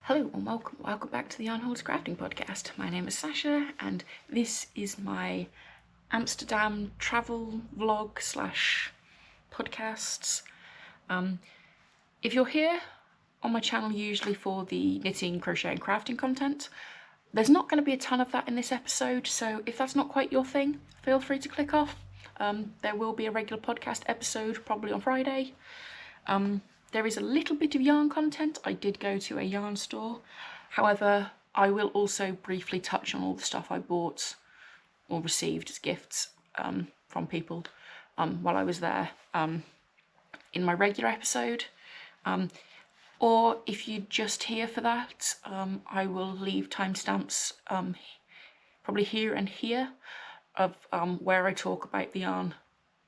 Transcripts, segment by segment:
Hello and welcome back to the Yarn Hoarder Crafting Podcast. My name is Sasha and this is my Amsterdam travel vlog / podcasts. If you're here on my channel usually for the knitting, crochet and crafting content, there's not going to be a ton of that in this episode, so if that's not quite your thing, feel free to click off. There will be a regular podcast episode probably on Friday. There is a little bit of yarn content. I did go to a yarn store. However, I will also briefly touch on all the stuff I bought or received as gifts from people while I was there in my regular episode. Or if you're just here for that, I will leave timestamps probably here and here of where I talk about the yarn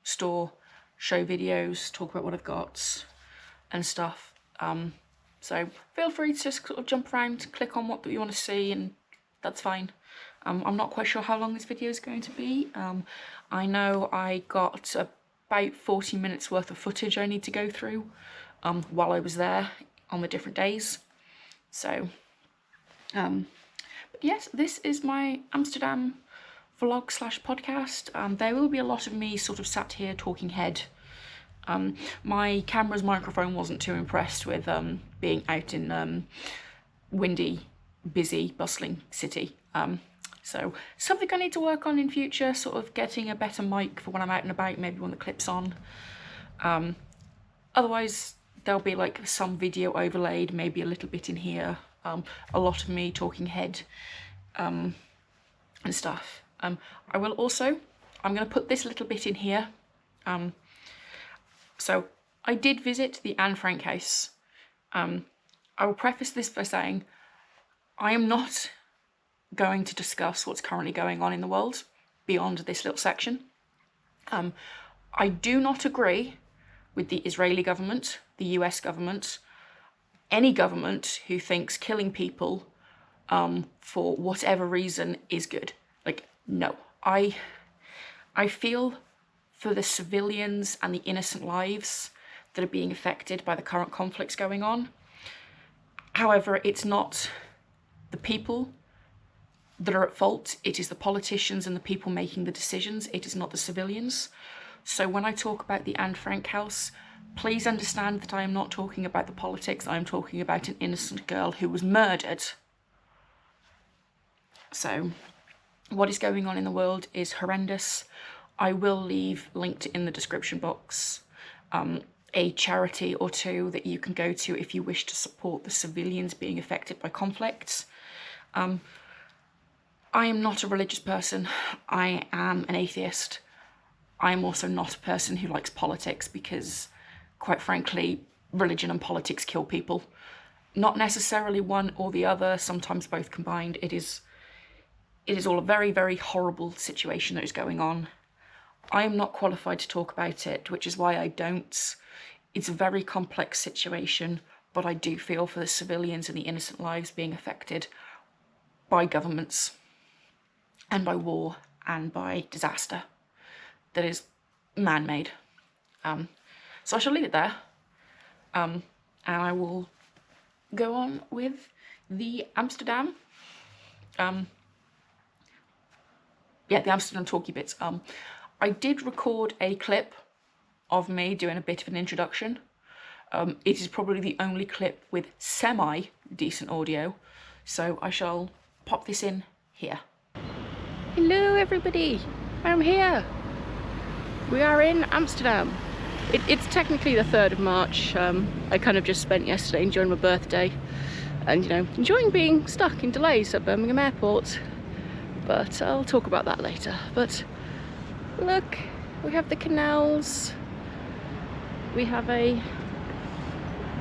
store, show videos, talk about what I've got and stuff. So feel free to just sort of jump around, click on what you want to see, and that's fine. I'm not quite sure how long this video is going to be. I know I got about 40 minutes worth of footage I need to go through while I was there on the different days. So but yes, this is my Amsterdam vlog / podcast. There will be a lot of me sort of sat here talking head. My camera's microphone wasn't too impressed with being out in windy, busy, bustling city. So something I need to work on in future, sort of getting a better mic for when I'm out and about, maybe one that clips on. Otherwise, there'll be like some video overlaid, maybe a little bit in here, a lot of me talking head and stuff. I will also, I'm going to put this little bit in here. So I did visit the Anne Frank house. I will preface this by saying I am not going to discuss what's currently going on in the world beyond this little section. I do not agree with the Israeli government, the US government, any government who thinks killing people for whatever reason is good. Like, no. I feel for the civilians and the innocent lives that are being affected by the current conflicts going on. However, it's not the people that are at fault, it is the politicians and the people making the decisions, it is not the civilians. So when I talk about the Anne Frank house, please understand that I am not talking about the politics, I am talking about an innocent girl who was murdered. So what is going on in the world is horrendous. I will leave linked in the description box a charity or two that you can go to if you wish to support the civilians being affected by conflicts. I am not a religious person. I am an atheist. I am also not a person who likes politics because, quite frankly, religion and politics kill people. Not necessarily one or the other, sometimes both combined. It is all a very, very horrible situation that is going on. I am not qualified to talk about it, which is why I don't. It's a very complex situation, but I do feel for the civilians and the innocent lives being affected by governments and by war and by disaster that is man-made. So I shall leave it there, and I will go on with the Amsterdam. The Amsterdam talky bits. I did record a clip of me doing a bit of an introduction. It is probably the only clip with semi-decent audio, so I shall pop this in here. Hello everybody, I'm here. We are in Amsterdam. It's technically the 3rd of March. I kind of just spent yesterday enjoying my birthday and, you know, enjoying being stuck in delays at Birmingham Airport. But I'll talk about that later. But look, we have the canals. We have a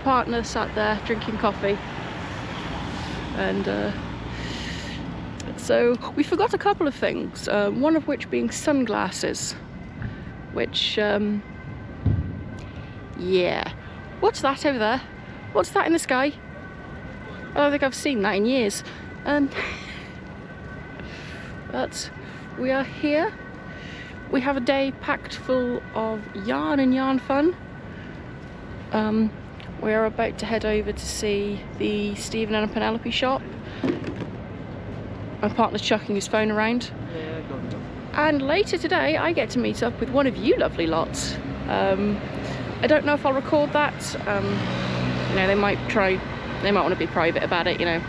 partner sat there drinking coffee. And so we forgot a couple of things, one of which being sunglasses, which, yeah. What's that over there? What's that in the sky? I don't think I've seen that in years. But we are here. We have a day packed full of yarn and yarn fun. we're about to head over to see the Stephen and Penelope shop. My partner's chucking his phone around. Yeah, go. And later today, I get to meet up with one of you lovely lots. I don't know if I'll record that. You know, they might want to be private about it, you know.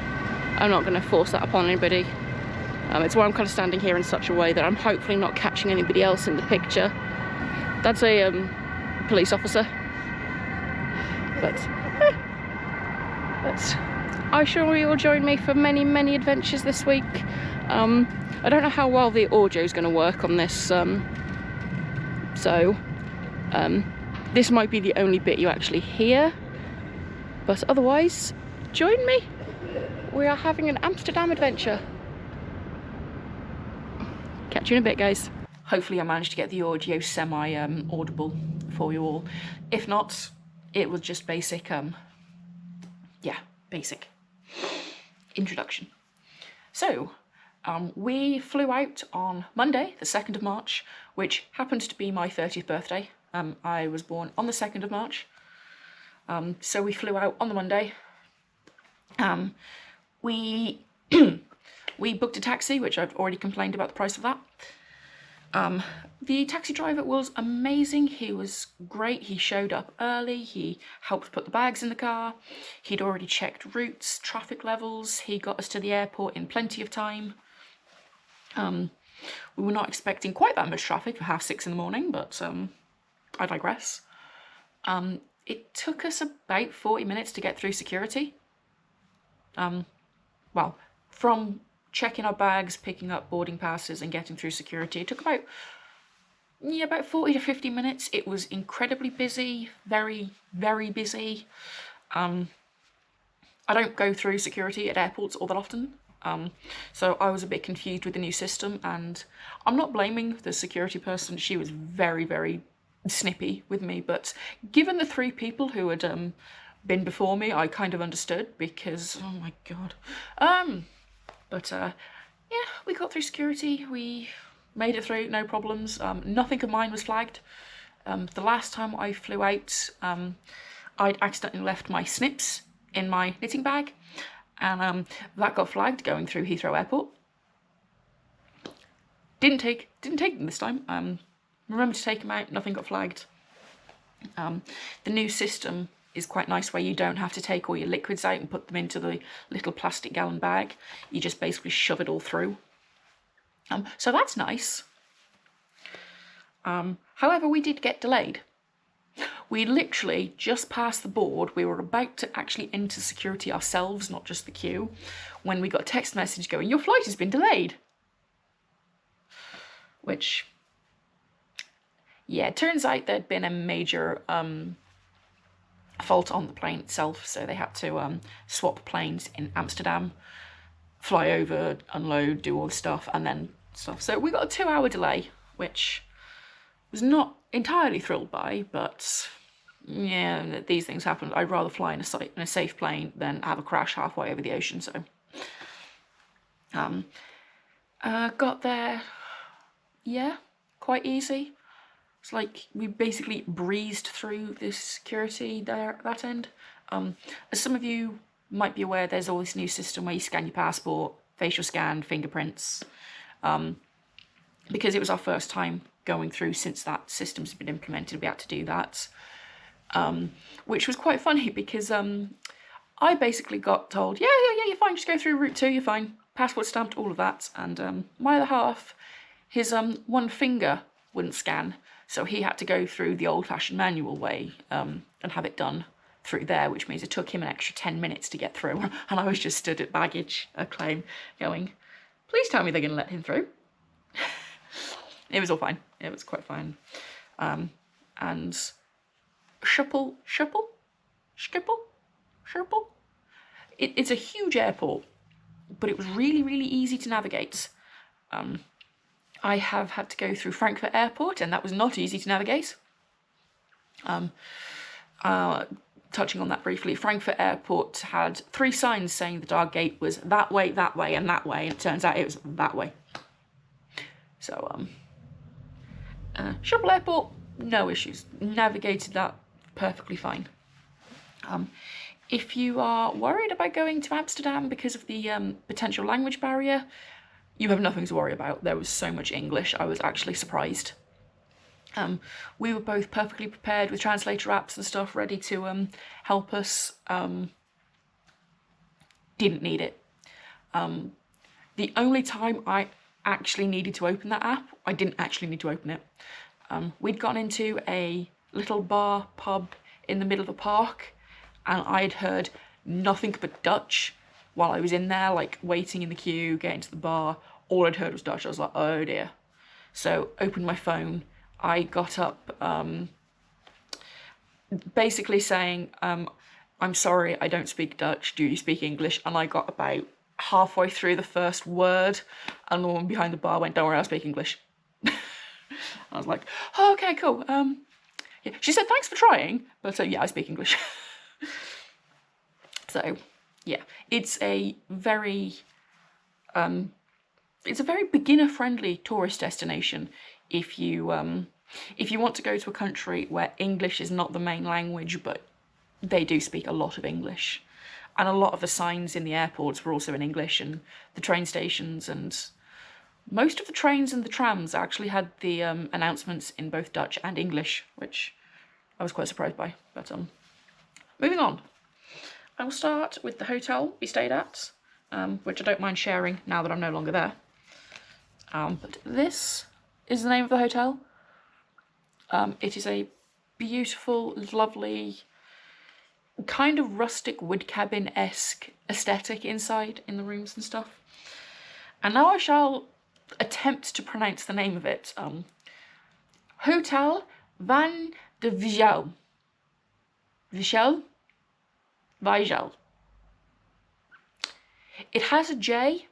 I'm not going to force that upon anybody. It's why I'm kind of standing here in such a way that I'm hopefully not catching anybody else in the picture. That's a police officer. But I'm sure you will join me for many, many adventures this week. I don't know how well the audio is going to work on this, so this might be the only bit you actually hear. But otherwise, join me. We are having an Amsterdam adventure. Catch you in a bit, guys. Hopefully I managed to get the audio semi-audible for you all. If not, it was just basic, basic introduction. So, we flew out on Monday, the 2nd of March, which happened to be my 30th birthday. I was born on the 2nd of March. So we flew out on the Monday. We booked a taxi, which I've already complained about the price of that. The taxi driver was amazing. He was great. He showed up early. He helped put the bags in the car. He'd already checked routes, traffic levels. He got us to the airport in plenty of time. We were not expecting quite that much traffic for 6:30 in the morning, but I digress. It took us about 40 minutes to get through security. Well, from checking our bags, picking up boarding passes and getting through security, it took about 40 to 50 minutes. It was incredibly busy, very, very busy. I don't go through security at airports all that often, so I was a bit confused with the new system, and I'm not blaming the security person. She was very, very snippy with me, but given the 3 people who had been before me, I kind of understood, because, oh my god. But yeah, we got through security, we made it through, no problems. Nothing of mine was flagged. The last time I flew out, I'd accidentally left my snips in my knitting bag, and that got flagged going through Heathrow Airport. Didn't take them this time. Remember to take them out, nothing got flagged. The new system is quite nice, where you don't have to take all your liquids out and put them into the little plastic gallon bag. You just basically shove it all through. So that's nice. However, we did get delayed. We literally just passed the board. We were about to actually enter security ourselves, not just the queue, when we got a text message going, "Your flight has been delayed." Which, yeah, it turns out there'd been a major fault on the plane itself, so they had to swap planes in Amsterdam, fly over, unload, do all the stuff, and then stuff. So we got a 2-hour delay, which was not entirely thrilled by, but yeah, these things happen. I'd rather fly in a safe plane than have a crash halfway over the ocean. So got there, yeah, quite easy. It's like we basically breezed through this security there, that end. As some of you might be aware, there's all this new system where you scan your passport, facial scan, fingerprints. Because it was our first time going through since that system's been implemented, we had to do that. Which was quite funny, because I basically got told, yeah, you're fine, just go through route 2, you're fine. Passport stamped, all of that. And my other half, his one finger wouldn't scan. So he had to go through the old-fashioned manual way and have it done through there, which means it took him an extra 10 minutes to get through. And I was just stood at baggage claim going, please tell me they're going to let him through. It was all fine. It was quite fine. And Schiphol? It's a huge airport, but it was really, really easy to navigate. I have had to go through Frankfurt Airport, and that was not easy to navigate. Touching on that briefly, Frankfurt Airport had 3 signs saying that our gate was that way, and that way, and it turns out it was that way. So, Schiphol Airport, no issues. Navigated that perfectly fine. If you are worried about going to Amsterdam because of the potential language barrier, you have nothing to worry about. There was so much English, I was actually surprised. We were both perfectly prepared with translator apps and stuff ready to help us. Didn't need it. The only time I actually needed to open that app, I didn't actually need to open it. We'd gone into a little bar, pub in the middle of a park, and I'd heard nothing but Dutch while I was in there, like waiting in the queue, getting to the bar. All I'd heard was Dutch. I was like, oh dear. So opened my phone. I got up basically saying, I'm sorry, I don't speak Dutch. Do you speak English? And I got about halfway through the first word, and the woman behind the bar went, don't worry, I speak English. I was like, oh, okay, cool. Yeah. She said, thanks for trying, but yeah, I speak English. So, yeah, it's a very beginner-friendly tourist destination if you want to go to a country where English is not the main language, but they do speak a lot of English. And a lot of the signs in the airports were also in English, and the train stations, and most of the trains and the trams actually had the announcements in both Dutch and English, which I was quite surprised by. But moving on. I will start with the hotel we stayed at, which I don't mind sharing now that I'm no longer there. But this is the name of the hotel. It is a beautiful, lovely, kind of rustic wood cabin-esque aesthetic inside in the rooms and stuff. And now I shall attempt to pronounce the name of it. Hotel van de Vigel. Vigel? Vigel. It has a J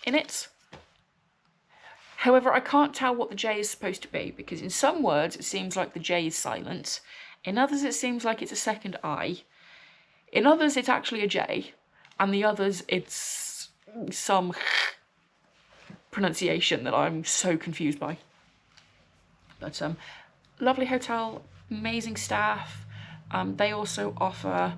in it. However, I can't tell what the J is supposed to be, because in some words it seems like the J is silent. In others it seems like it's a second I. In others it's actually a J. And the others it's some pronunciation that I'm so confused by. But lovely hotel, amazing staff. They also offer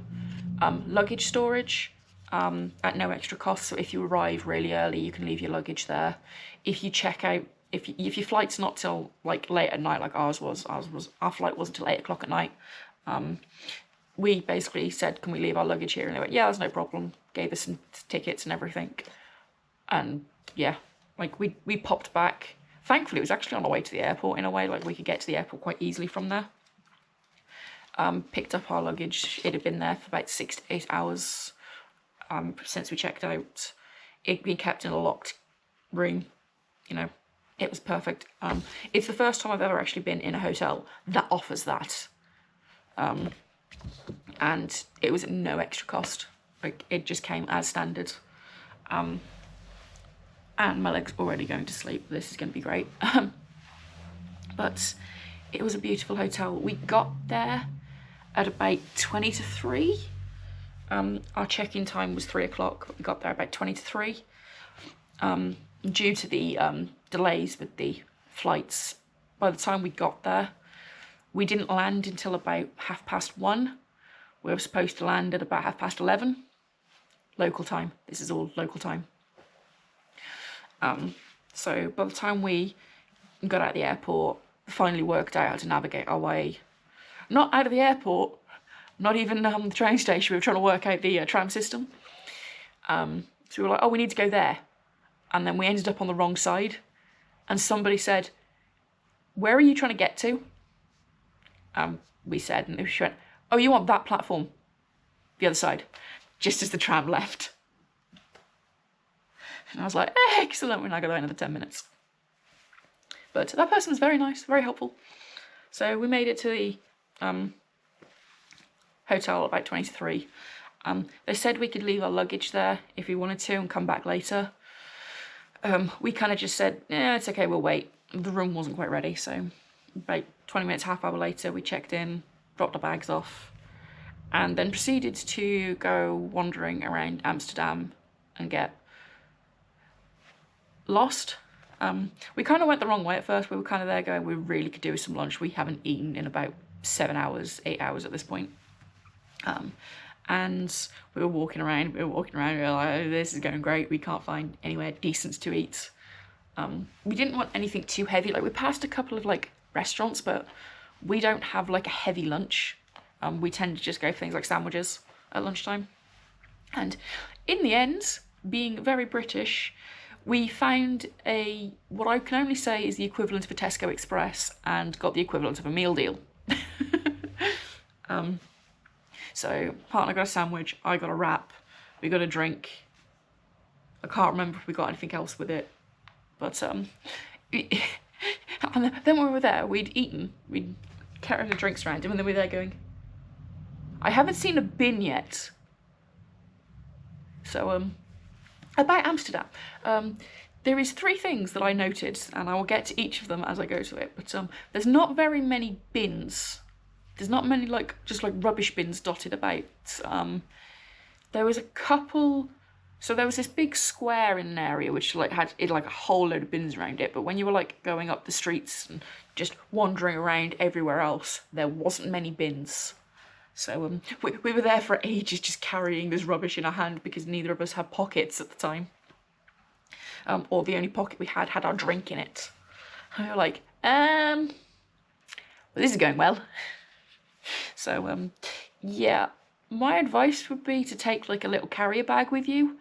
luggage storage at no extra cost. So if you arrive really early, you can leave your luggage there. If you check out, if your flight's not till like late at night, like our flight wasn't till 8 o'clock at night. We basically said, can we leave our luggage here? And they went, yeah, there's no problem. Gave us some tickets and everything. And yeah, like we popped back. Thankfully, it was actually on our way to the airport in a way, like we could get to the airport quite easily from there. Picked up our luggage. It had been there for about 6 to 8 hours since we checked out. It'd been kept in a locked room. You know, it was perfect. It's the first time I've ever actually been in a hotel that offers that. And it was at no extra cost. Like, it just came as standard. And my leg's already going to sleep. This is going to be great. But it was a beautiful hotel. We got there at about 20 to 3. Our check-in time was 3 o'clock. We got there about 20 to 3. Due to the delays with the flights, by the time we got there, we didn't land until about 1:30. We were supposed to land at about 11:30. Local time. This is all local time. So by the time we got out of the airport, finally worked out how to navigate our way, not out of the airport, not even the train station. We were trying to work out the tram system. So we were like, oh, we need to go there. And then we ended up on the wrong side. And somebody said, where are you trying to get to? We said, and she went, oh, you want that platform? The other side. Just as the tram left. And I was like, excellent, we're not going to go another 10 minutes. But that person was very nice, very helpful. So we made it to the hotel at about 20 to 3. They said we could leave our luggage there if we wanted to and come back later. We kind of just said, yeah, it's okay, we'll wait. The room wasn't quite ready, so about 20 minutes, half hour later, we checked in, dropped our bags off, and then proceeded to go wandering around Amsterdam and get lost. We kind of went the wrong way at first. We were kind of there going, we really could do with some lunch. We haven't eaten in about 7 hours, 8 hours at this point. And we were walking around, we were like, oh, this is going great, we can't find anywhere decent to eat. We didn't want anything too heavy. Like, we passed a couple of like restaurants, but we don't have like a heavy lunch. We tend to just go for things like sandwiches at lunchtime. And in the end, being very British, we found what I can only say is the equivalent of a Tesco Express, and got the equivalent of a meal deal. So partner got a sandwich, I got a wrap, we got a drink. I can't remember if we got anything else with it, but and then when we were there, we'd carried the drinks around, and then we were there going, I haven't seen a bin yet. So about Amsterdam, there is 3 things that I noted, and I will get to each of them as I go to it. But there's not very many bins. There's not many just rubbish bins dotted about. There was a couple. So there was this big square in an area which had a whole load of bins around it. But when you were going up the streets and just wandering around everywhere else, there wasn't many bins. So we were there for ages just carrying this rubbish in our hand because neither of us had pockets at the time. Or the only pocket we had our drink in it. And we were like, well, this is going well. So, yeah, my advice would be to take a little carrier bag with you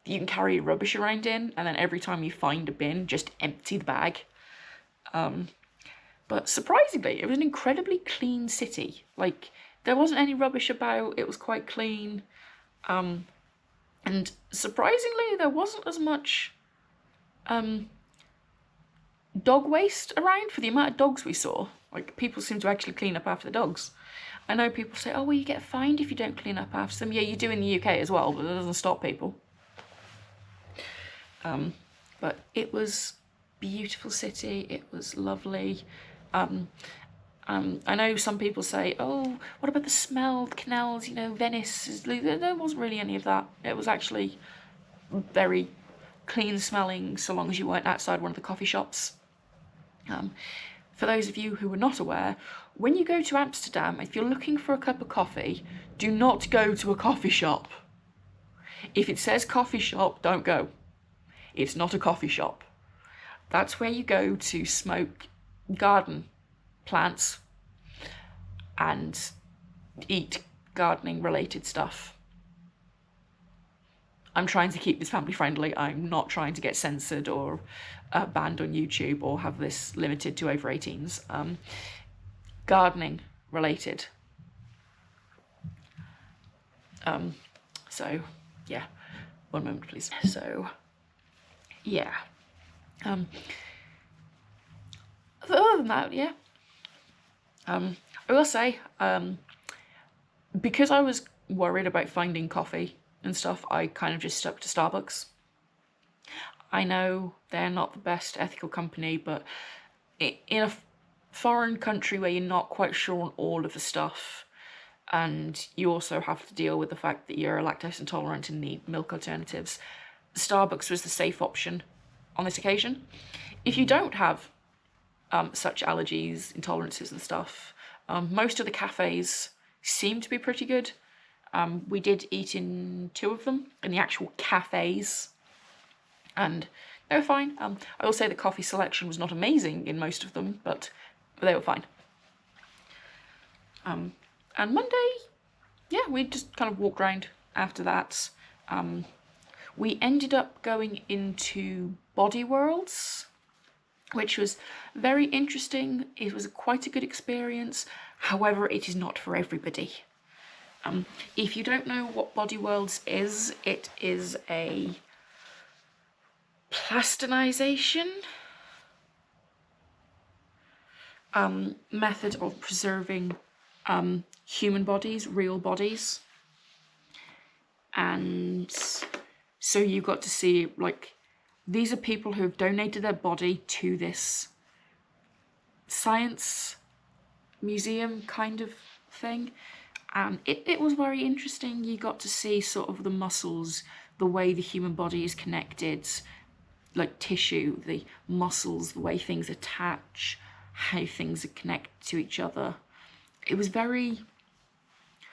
that you can carry your rubbish around in, and then every time you find a bin, just empty the bag. But surprisingly, it was an incredibly clean city. There wasn't any rubbish about, it was quite clean. And surprisingly, there wasn't as much dog waste around for the amount of dogs we saw. People seem to actually clean up after the dogs. I know people say, oh, well, you get fined if you don't clean up after them. Yeah, you do in the UK as well, but that doesn't stop people. But it was a beautiful city. It was lovely. I know some people say, oh, what about the smell, the canals, Venice? There wasn't really any of that. It was actually very clean smelling, so long as you weren't outside one of the coffee shops. For those of you who are not aware, when you go to Amsterdam, if you're looking for a cup of coffee, do not go to a coffee shop. If it says coffee shop, don't go. It's not a coffee shop. That's where you go to smoke garden plants and eat gardening related stuff. I'm trying to keep this family friendly. I'm not trying to get censored or banned on YouTube or have this limited to over 18s. Gardening related. So yeah, one moment please. So yeah. Other than that, yeah. I will say, because I was worried about finding coffee and stuff, I kind of just stuck to Starbucks. I know they're not the best ethical company, but in a foreign country where you're not quite sure on all of the stuff, and you also have to deal with the fact that you're lactose intolerant and need milk alternatives, Starbucks was the safe option on this occasion. If you don't have such allergies, intolerances and stuff, most of the cafes seem to be pretty good. We did eat in 2 of them, in the actual cafes, and they were fine. I will say the coffee selection was not amazing in most of them, but they were fine. And Monday, yeah, we just kind of walked around after that. We ended up going into Body Worlds, which was very interesting. It was quite a good experience. However, it is not for everybody. If you don't know what Body Worlds is, it is a plastinization method of preserving human bodies, real bodies. And so you got to see, these are people who have donated their body to this science museum kind of thing. And it was very interesting. You got to see sort of the muscles, the way the human body is connected, like tissue, the muscles, the way things attach, how things are connected to each other. It was very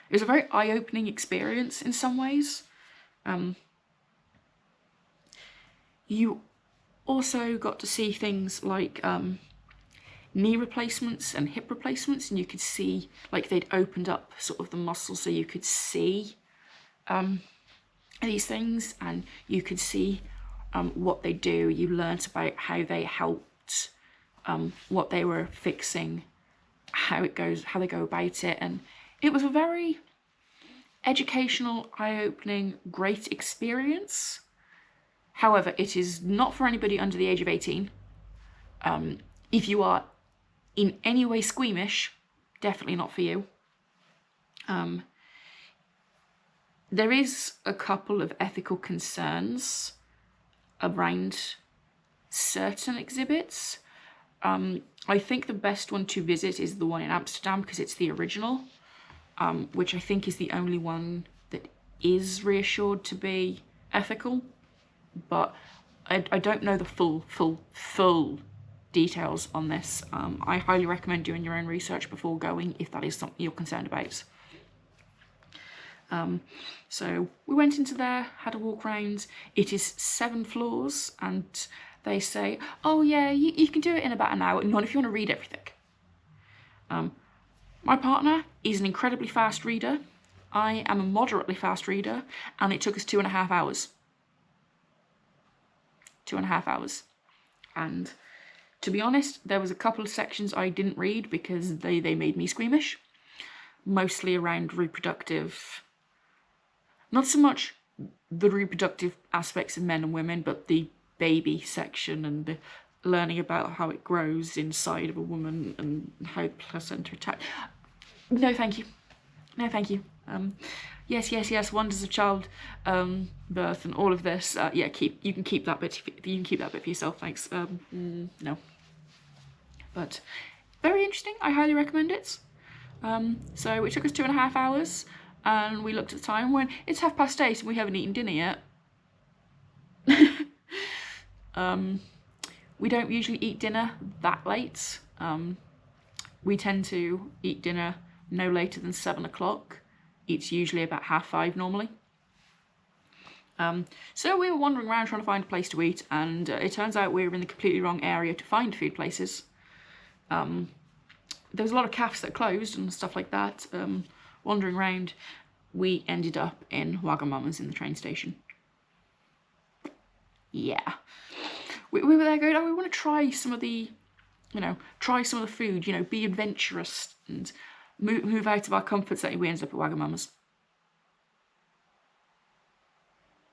it was a very eye-opening experience in some ways. You also got to see things like knee replacements and hip replacements, and you could see, like, they'd opened up sort of the muscles so you could see these things, and you could see what they do. You learnt about how they helped, what they were fixing, how they go about it, and it was a very educational, eye-opening, great experience. However, it is not for anybody under the age of 18. If you are in any way squeamish, definitely not for you. There is a couple of ethical concerns around certain exhibits. I think the best one to visit is the one in Amsterdam, because it's the original, which I think is the only one that is reassured to be ethical. But I don't know the full details on this. I highly recommend doing your own research before going if that is something you're concerned about. So we went into there, had a walk around. It is 7 floors, and they say, oh yeah, you can do it in about an hour, not if you want to read everything. My partner is an incredibly fast reader. I am a moderately fast reader, and it took us 2.5 hours. 2.5 hours. And to be honest, there was a couple of sections I didn't read because they made me squeamish. Mostly around reproductive, not so much the reproductive aspects of men and women, but the baby section and the learning about how it grows inside of a woman and how the placenta attached. No, thank you. No, thank you. Yes, wonders of child birth and all of this. Yeah, you can keep that bit. You can keep that bit for yourself. Thanks. No. But very interesting. I highly recommend it. So it took us 2.5 hours, and we looked at the time and went, it's 8:30 and we haven't eaten dinner yet. We don't usually eat dinner that late. We tend to eat dinner no later than 7 o'clock. It's usually about 5:30 normally. So we were wandering around trying to find a place to eat, and it turns out we were in the completely wrong area to find food places. There was a lot of cafes that closed and stuff like that. Wandering around, we ended up in Wagamama's in the train station. Yeah. We were there going, oh, we want to try some of the, food, be adventurous and move out of our comfort zone. We ended up at Wagamama's.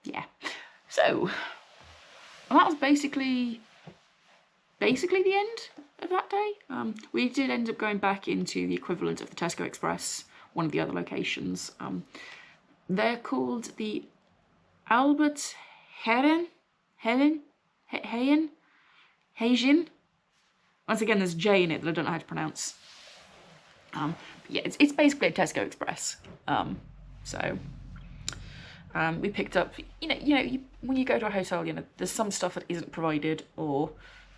Yeah. So, and that was basically the end of that day. We did end up going back into the equivalent of the Tesco Express, one of the other locations. They're called the Albert Heijn. Once again, there's J in it that I don't know how to pronounce. Yeah, it's basically a Tesco Express. We picked up, when you go to a hotel, there's some stuff that isn't provided or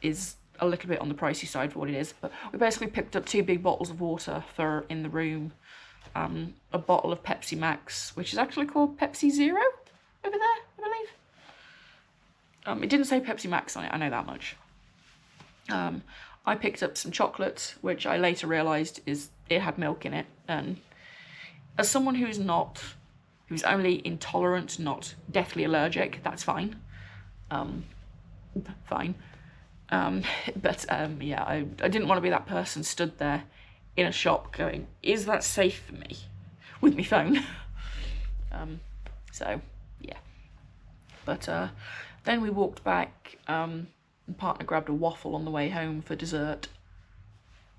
is a little bit on the pricey side for what it is. But we basically picked up 2 big bottles of water for in the room, a bottle of Pepsi Max, which is actually called Pepsi Zero over there, I believe. It didn't say Pepsi Max on it, I know that much. I picked up some chocolate, which I later realised it had milk in it. And as someone who's only intolerant, not deathly allergic, that's fine. Fine. Yeah, I didn't want to be that person stood there in a shop going, is that safe for me? With my phone. So, yeah. But then we walked back, and partner grabbed a waffle on the way home for dessert.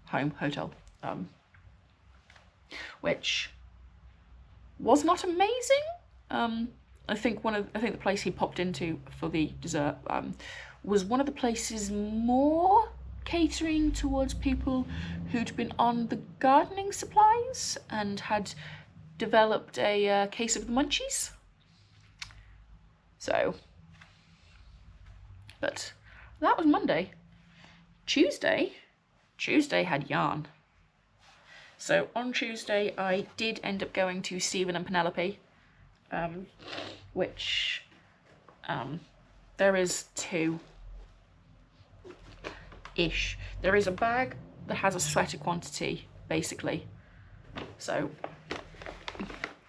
Hotel. Which was not amazing. I think the place he popped into for the dessert was one of the places more catering towards people who'd been on the gardening supplies and had developed a case of the munchies. So, but that was Monday. Tuesday had yarn. So on Tuesday I did end up going to Stephen and Penelope, which there is two-ish. There is a bag that has a sweater quantity, basically. So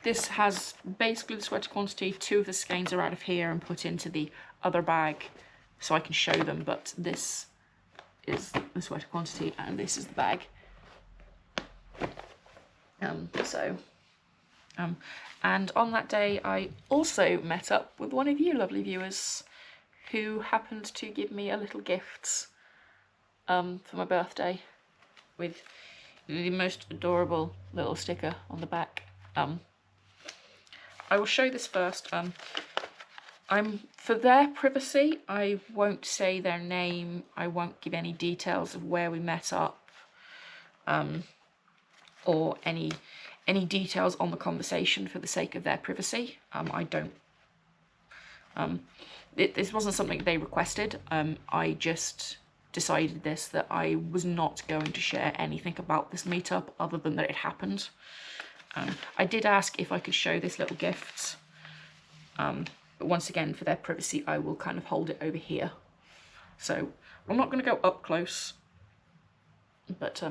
this has basically the sweater quantity. Two of the skeins are out of here and put into the other bag so I can show them, but this is the sweater quantity and this is the bag. And on that day I also met up with one of you lovely viewers who happened to give me a little gift for my birthday with the most adorable little sticker on the back. I will show this first. For their privacy, I won't say their name, I won't give any details of where we met up, or any details on the conversation for the sake of their privacy. This wasn't something they requested. I just decided that I was not going to share anything about this meetup other than that it happened. I did ask if I could show this little gift, but once again, for their privacy, I will kind of hold it over here. So I'm not going to go up close, but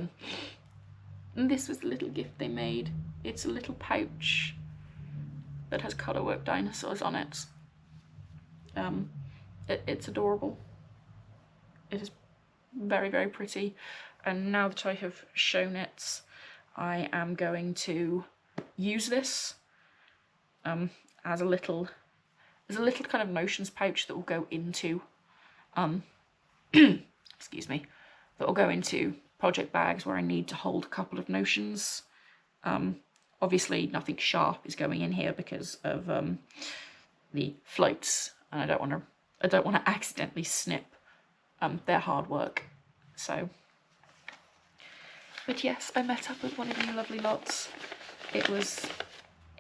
this was the little gift they made. It's a little pouch that has colourwork dinosaurs on it. It's adorable. It is very, very pretty. And now that I have shown it, I am going to use this as a little kind of notions pouch that will go into excuse me, that will go into project bags where I need to hold a couple of notions. Obviously nothing sharp is going in here because of the floats, and I don't want to accidentally snip their hard work. So, but yes, I met up with one of you lovely lots. It was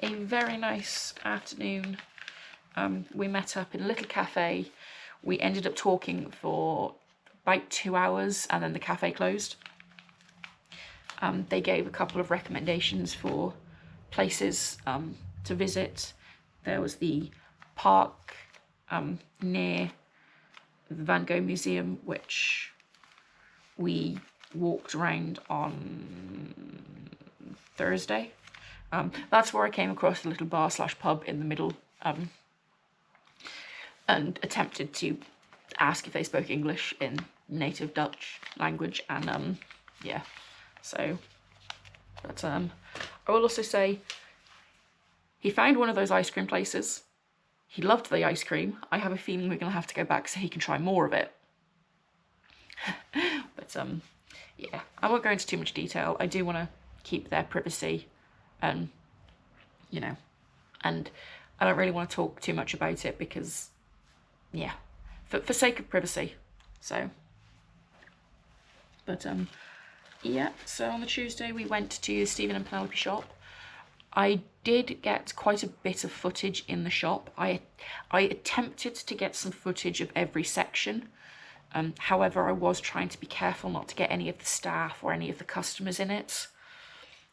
a very nice afternoon. We met up in a little cafe. We ended up talking for about 2 hours and then the cafe closed. They gave a couple of recommendations for places to visit. There was the park near the Van Gogh Museum, which we walked around on Thursday. That's where I came across a little bar / pub in the middle, and attempted to ask if they spoke English in native Dutch language, and yeah, so, but I will also say he found one of those ice cream places. He loved the ice cream. I have a feeling we're gonna have to go back so he can try more of it. But yeah, I won't go into too much detail. I do want to keep their privacy, and you know, and I don't really want to talk too much about it because, yeah, for sake of privacy. So, but yeah, so on the Tuesday we went to Stephen and Penelope shop. I did get quite a bit of footage in the shop. I attempted to get some footage of every section. However, I was trying to be careful not to get any of the staff or any of the customers in it.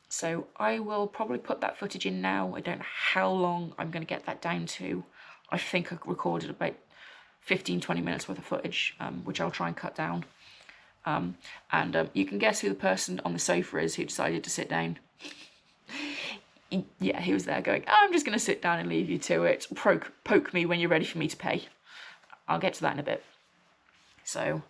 So I will probably put that footage in now. I don't know how long I'm going to get that down to. I think I recorded about 15-20 minutes worth of footage, which I'll try and cut down. And you can guess who the person on the sofa is who decided to sit down. Yeah, he was there going, I'm just going to sit down and leave you to it. Poke me when you're ready for me to pay. I'll get to that in a bit. So...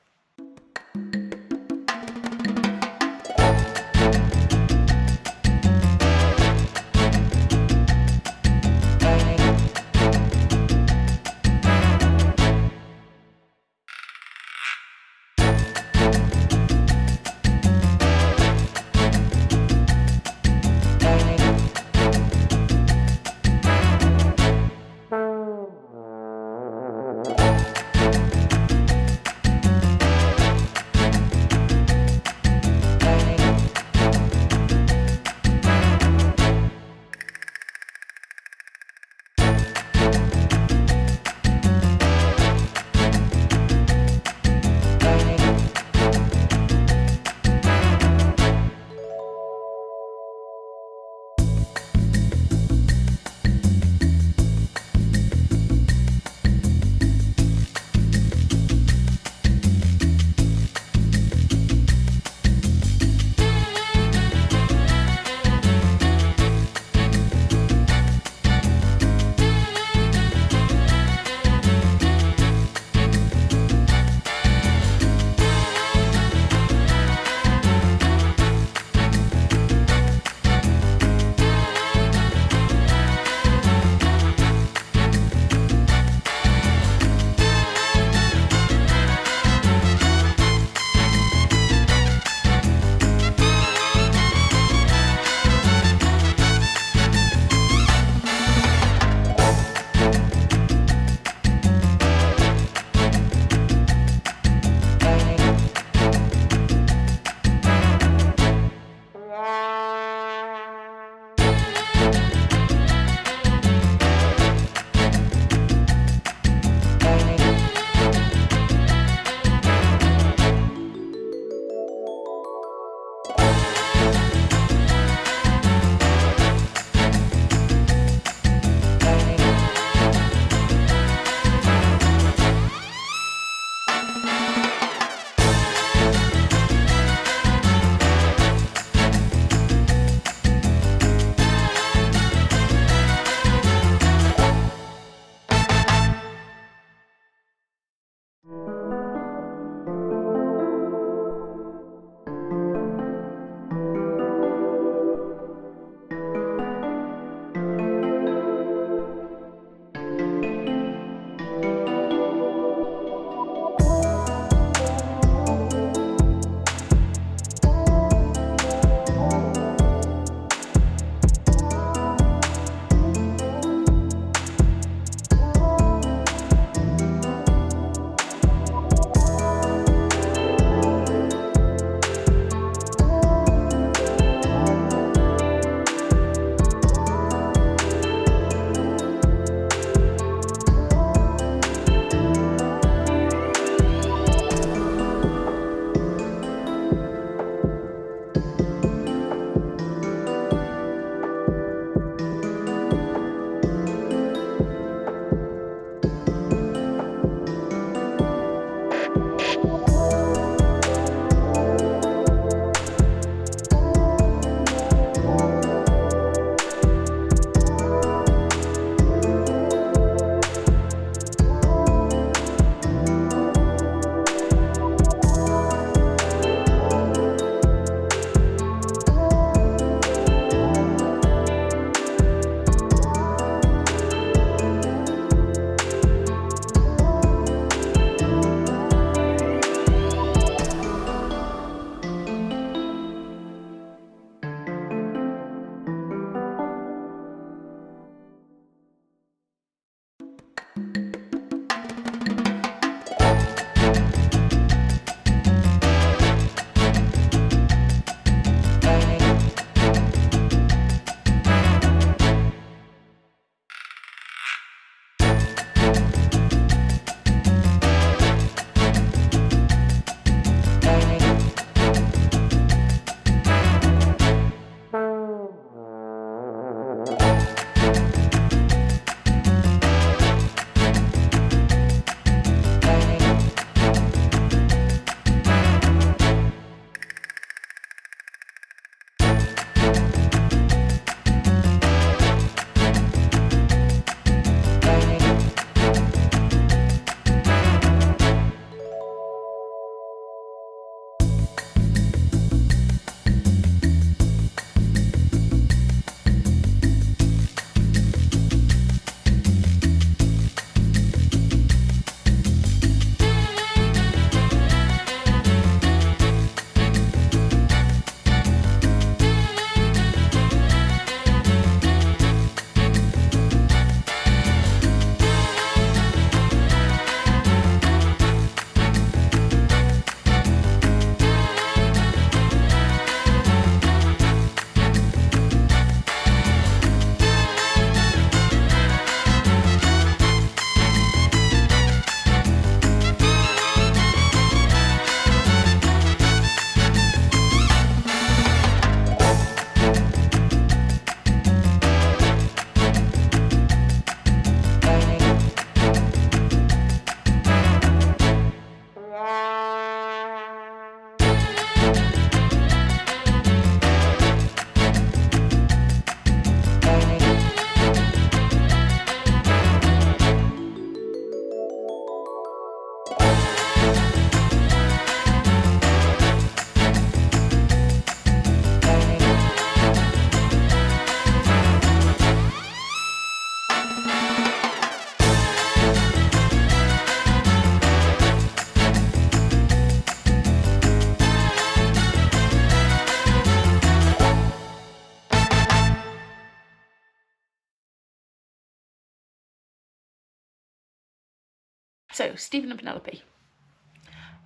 So, Stephen and Penelope.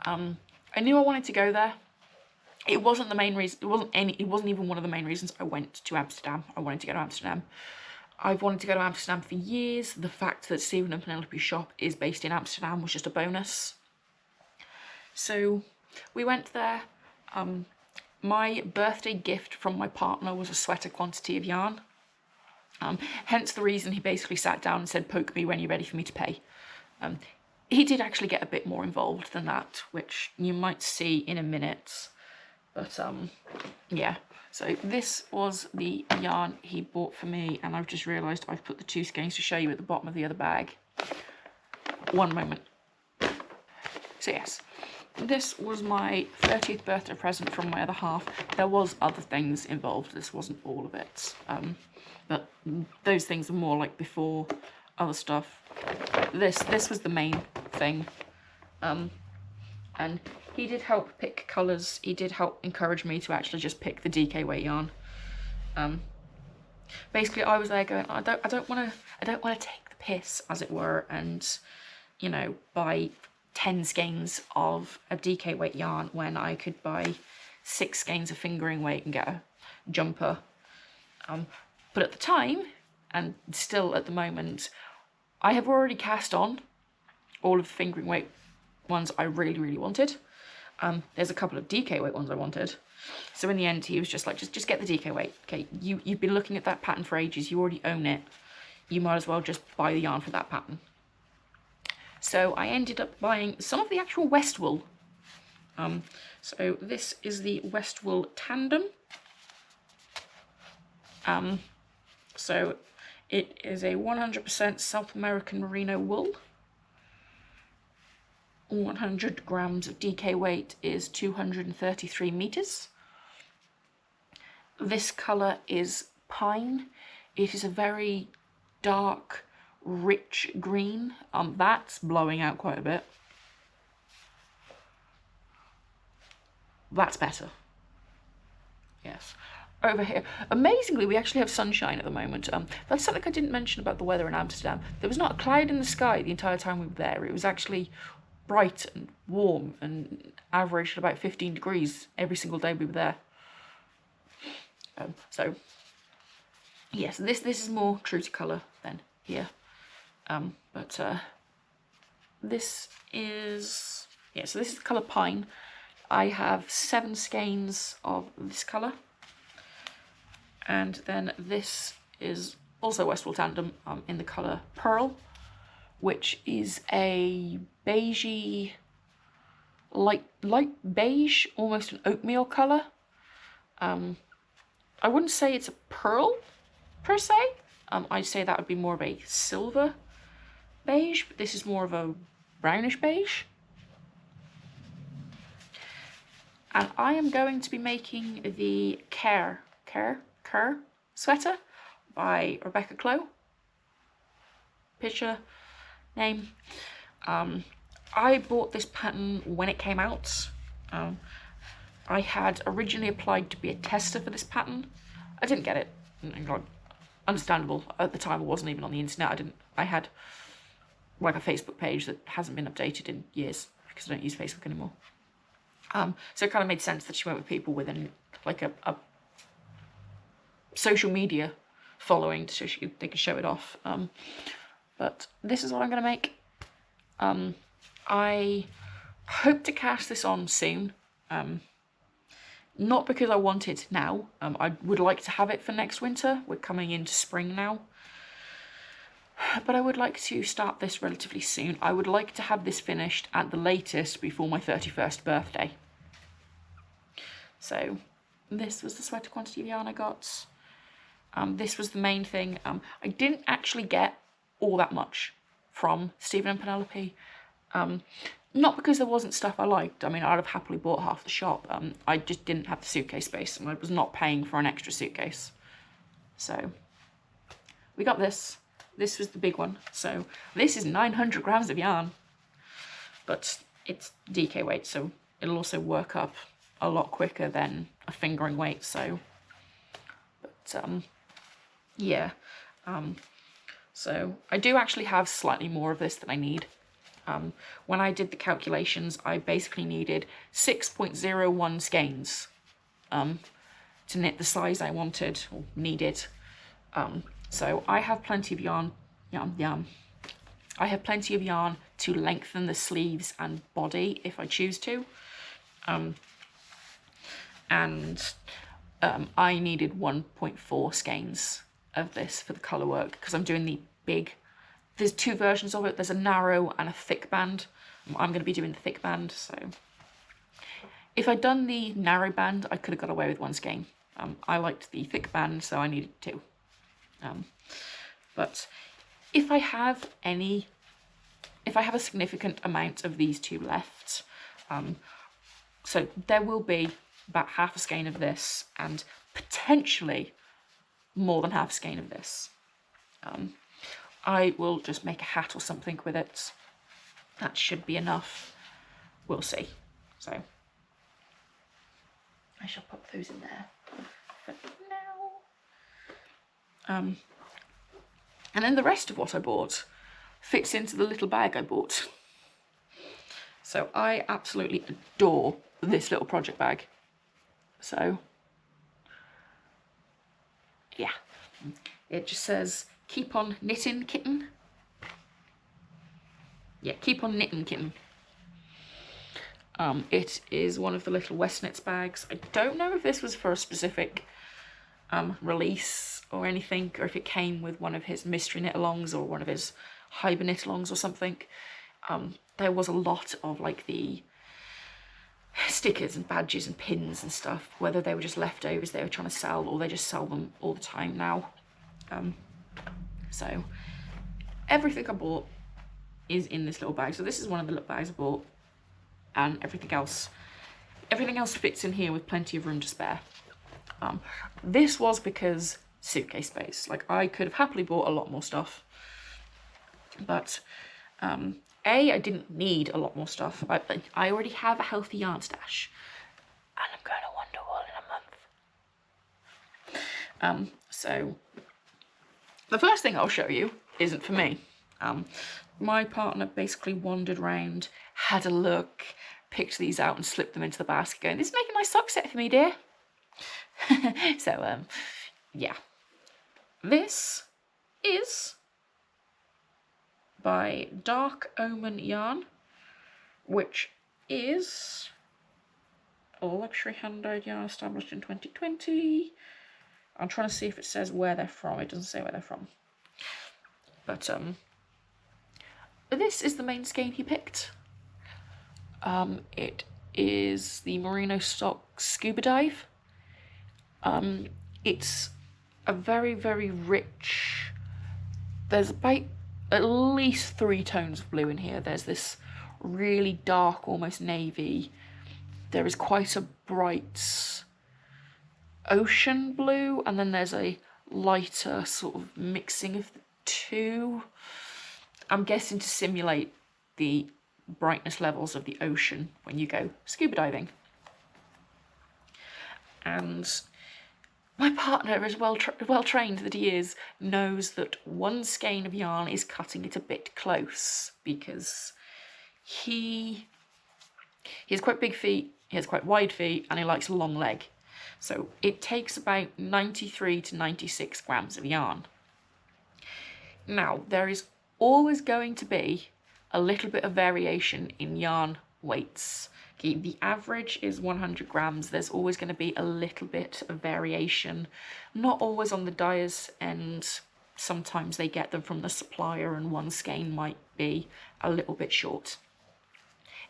I knew I wanted to go there. It wasn't the main reason. It wasn't even one of the main reasons I went to Amsterdam. I wanted to go to Amsterdam. I've wanted to go to Amsterdam for years. The fact that Stephen and Penelope's shop is based in Amsterdam was just a bonus. So we went there. My birthday gift from my partner was a sweater quantity of yarn. Hence the reason he basically sat down and said, "Poke me when you're ready for me to pay." He did actually get a bit more involved than that, which you might see in a minute. But yeah, so this was the yarn he bought for me, and I've just realised I've put the two skeins to show you at the bottom of the other bag. One moment. So yes, this was my 30th birthday present from my other half. There was other things involved, this wasn't all of it. But those things are more like before other stuff. This was the main thing. And he did help pick colours. He did help encourage me to actually just pick the DK weight yarn. Basically, I was there going, I don't want to take the piss, as it were, and buy 10 skeins of a DK weight yarn when I could buy 6 skeins of fingering weight and get a jumper. But at the time, and still at the moment, I have already cast on all of the fingering weight ones I really, really wanted. There's a couple of DK weight ones I wanted. So in the end, he was just like, just get the DK weight. Okay, you've been looking at that pattern for ages. You already own it. You might as well just buy the yarn for that pattern. So I ended up buying some of the actual Westwool. So this is the Westwool Tandem. So it is a 100% South American merino wool. 100 grams of DK weight is 233 meters. This colour is pine. It is a very dark, rich green. That's blowing out quite a bit. That's better. Yes. Over here, amazingly, we actually have sunshine at the moment. That's something I didn't mention about the weather in Amsterdam. There was not a cloud in the sky the entire time we were there. It was actually bright and warm and averaged about 15 degrees every single day we were there. So yes, this is more true to colour than here. But this is, yeah, so this is the colour pine. I have 7 skeins of this colour. And then this is also Westwool Tandem in the colour Pearl, which is a beigey, light beige, almost an oatmeal colour. I wouldn't say it's a pearl per se. I'd say that would be more of a silver beige, but this is more of a brownish beige. And I am going to be making the Kerr sweater by Rebecca Clow. Picture, name. I bought this pattern when it came out. I had originally applied to be a tester for this pattern. I didn't get it. Understandable. At the time, I wasn't even on the internet. I had like a Facebook page that hasn't been updated in years because I don't use Facebook anymore. So it kind of made sense that she went with people with like a social media following so they could show it off. But this is what I'm going to make. I hope to cast this on soon. Not because I want it now. I would like to have it for next winter. We're coming into spring now. But I would like to start this relatively soon. I would like to have this finished at the latest before my 31st birthday. So this was the sweater quantity of yarn I got. This was the main thing. I didn't actually get all that much from Stephen and Penelope. Not because there wasn't stuff I liked. I mean, I'd have happily bought half the shop. I just didn't have the suitcase space and I was not paying for an extra suitcase. So we got this. This was the big one. So this is 900 grams of yarn. But it's DK weight, so it'll also work up a lot quicker than a fingering weight. So, but yeah. So I do actually have slightly more of this than I need. When I did the calculations, I basically needed 6.01 skeins to knit the size I wanted or needed. So I have plenty of yarn. I have plenty of yarn to lengthen the sleeves and body if I choose to. I needed 1.4 skeins of this for the colour work because I'm doing the big. There's two versions of it. There's a narrow and a thick band. I'm going to be doing the thick band, so if I'd done the narrow band, I could have got away with 1 skein. I liked the thick band, so I needed 2. But if I have a significant amount of these 2 left, so there will be about half a skein of this and potentially more than half a skein of this. I will just make a hat or something with it. That should be enough. We'll see. So I shall pop those in there for now. And then the rest of what I bought fits into the little bag I bought. So I absolutely adore this little project bag. So yeah, it just says, keep on knitting, kitten. Yeah, keep on knitting, kitten. It is one of the little West Knits bags. I don't know if this was for a specific release or anything, or if it came with one of his mystery knit-alongs or one of his hyper knit-alongs or something. There was a lot of like the stickers and badges and pins and stuff, whether they were just leftovers they were trying to sell or they just sell them all the time now. So everything I bought is in this little bag. So this is one of the little bags I bought, and everything else fits in here with plenty of room to spare. This was because suitcase space. Like, I could have happily bought a lot more stuff, but I didn't need a lot more stuff. I already have a healthy yarn stash, and I'm going to Wonderwall in a month. So the first thing I'll show you isn't for me. My partner basically wandered around, had a look, picked these out and slipped them into the basket going, this is making a nice sock set for me, dear. So, yeah. This is by Dark Omen Yarn, which is a luxury hand-dyed yarn established in 2020. I'm trying to see if it says where they're from. It doesn't say where they're from. But this is the main skein he picked. It is the Merino Stock Scuba Dive. It's a very, very rich, there's about at least 3 tones of blue in here. There's this really dark, almost navy. There is quite a bright ocean blue, and then there's a lighter sort of mixing of the 2. I'm guessing to simulate the brightness levels of the ocean when you go scuba diving. And my partner, as well trained that he is, knows that 1 skein of yarn is cutting it a bit close, because he has quite big feet, he has quite wide feet, and he likes a long leg. So it takes about 93 to 96 grams of yarn. Now, there is always going to be a little bit of variation in yarn weights. Okay, the average is 100 grams. There's always going to be a little bit of variation. Not always on the dyer's end. Sometimes they get them from the supplier and 1 skein might be a little bit short.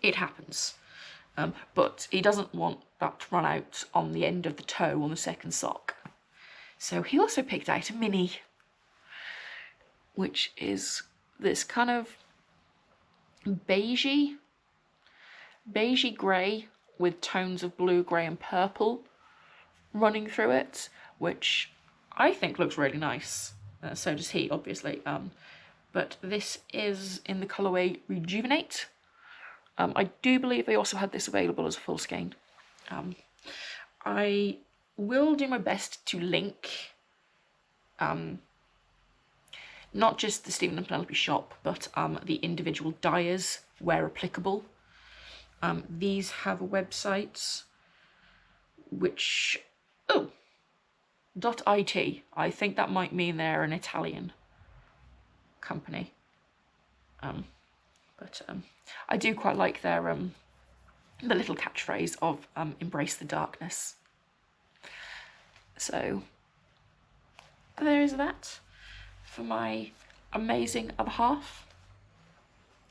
It happens. But he doesn't want that to run out on the end of the toe on the second sock. So he also picked out a mini, which is this kind of beigey grey with tones of blue, grey and purple running through it, which I think looks really nice. So does he, obviously. But this is in the colourway Rejuvenate. I do believe they also had this available as a full skein. I will do my best to link not just the Stephen and Penelope shop, but the individual dyers where applicable. These have a website which, .it. I think that might mean they're an Italian company. But I do quite like their the little catchphrase of embrace the darkness. So there is that for my amazing other half.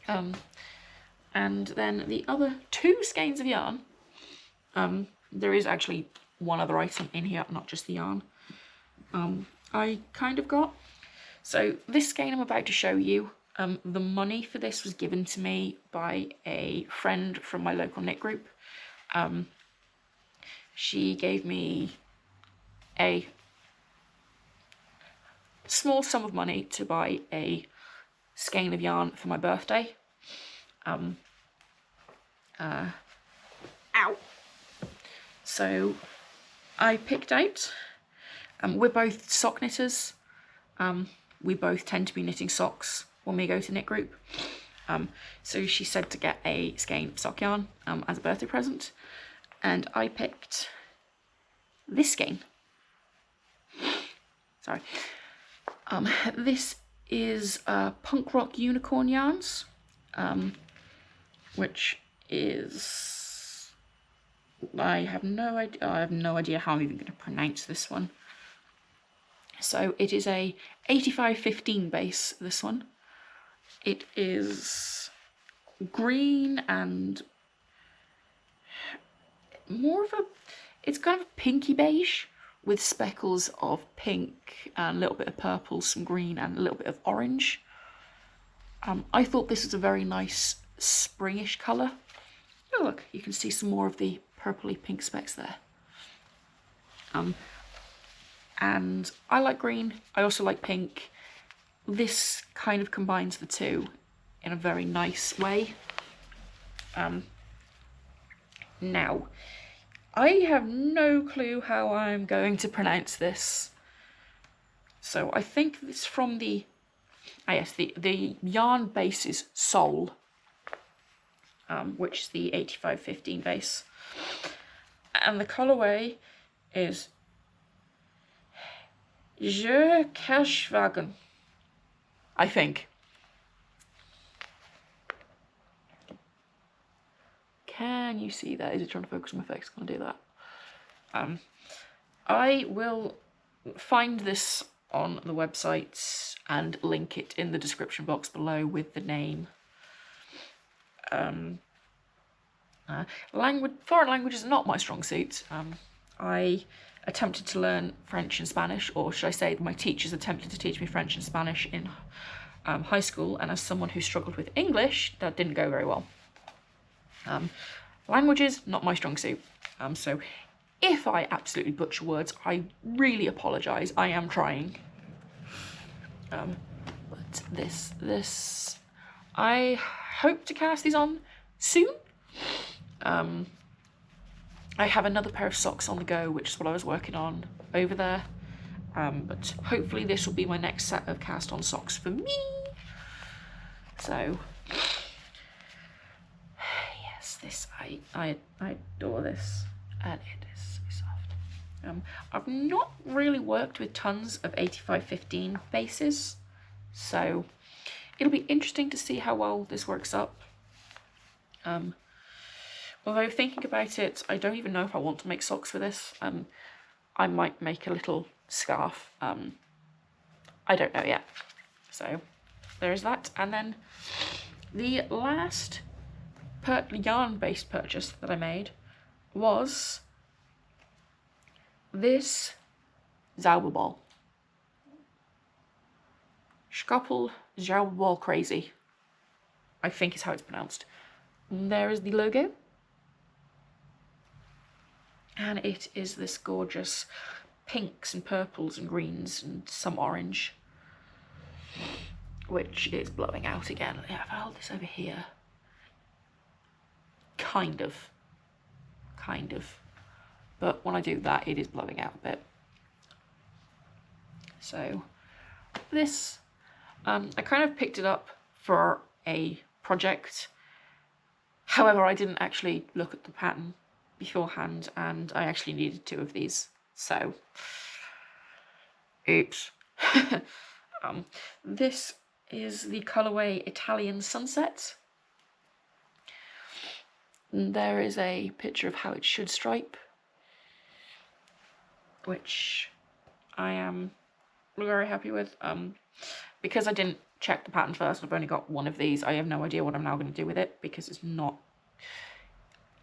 And then the other 2 skeins of yarn. There is actually one other item in here, not just the yarn. I kind of got. So this skein I'm about to show you, the money for this was given to me by a friend from my local knit group. She gave me a small sum of money to buy a skein of yarn for my birthday. So I picked out, we're both sock knitters. We both tend to be knitting socks when we go to knit group. So she said to get a skein of sock yarn as a birthday present, and I picked this skein. Sorry. This is Punk Rock Unicorn Yarns, which is, I have no idea how I'm even going to pronounce this one. So it is a 85-15 base, this one. It is green and more of a, it's kind of a pinky beige with speckles of pink and a little bit of purple, some green and a little bit of orange. I thought this was a very nice springish colour. Oh look, you can see some more of the purpley pink specks there. And I like green, I also like pink. This kind of combines the two in a very nice way. Now, I have no clue how I'm going to pronounce this. So I think it's from the, the yarn base is Soul, which is the 85-15 base. And the colourway is Je Cashwagen, I think. Can you see that? Is it trying to focus on my face? Can't do that. I will find this on the website and link it in the description box below with the name. Foreign languages are not my strong suit. I attempted to learn French and Spanish, or should I say my teachers attempted to teach me French and Spanish in high school, and as someone who struggled with English, that didn't go very well. Languages, not my strong suit. So if I absolutely butcher words, I really apologise. I am trying. But this, I hope to cast these on soon. I have another pair of socks on the go, which is what I was working on over there. But hopefully this will be my next set of cast on socks for me. So yes, this I adore this, and it is so soft. I've not really worked with tons of 85-15 bases, so it'll be interesting to see how well this works up. Although thinking about it, I don't even know if I want to make socks for this. I might make a little scarf. I don't know yet. So there's that. And then the last yarn-based purchase that I made was this Zauberball. Schkoppel Zauberball Crazy, I think is how it's pronounced. And there is the logo. And it is this gorgeous pinks and purples and greens and some orange, which is blowing out again. Yeah, if I hold this over here, kind of, but when I do that, it is blowing out a bit. So this, I kind of picked it up for a project However, I didn't actually look at the pattern beforehand, and I actually needed 2 of these, so oops. This is the colourway Italian Sunset. And there is a picture of how it should stripe, which I am very happy with. Because I didn't check the pattern first, I've only got 1 of these. I have no idea what I'm now going to do with it, because it's not...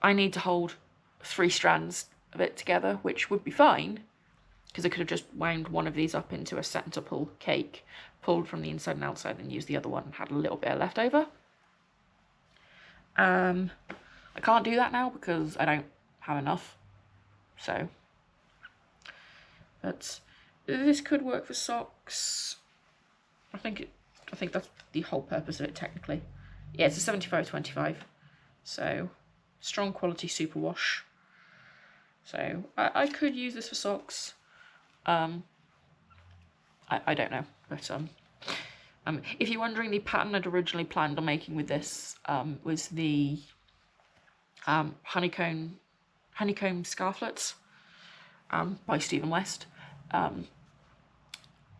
I need to hold 3 strands of it together, which would be fine, because I could have just wound one of these up into a set-and-to-pull cake, pulled from the inside and outside, and used the other one and had a little bit left over. I can't do that now because I don't have enough, so... But this could work for socks. I think that's the whole purpose of it, technically. Yeah, it's a 75/25, so strong quality superwash. So I could use this for socks. I don't know, but if you're wondering, the pattern I'd originally planned on making with this was the honeycomb scarflets by Stephen West.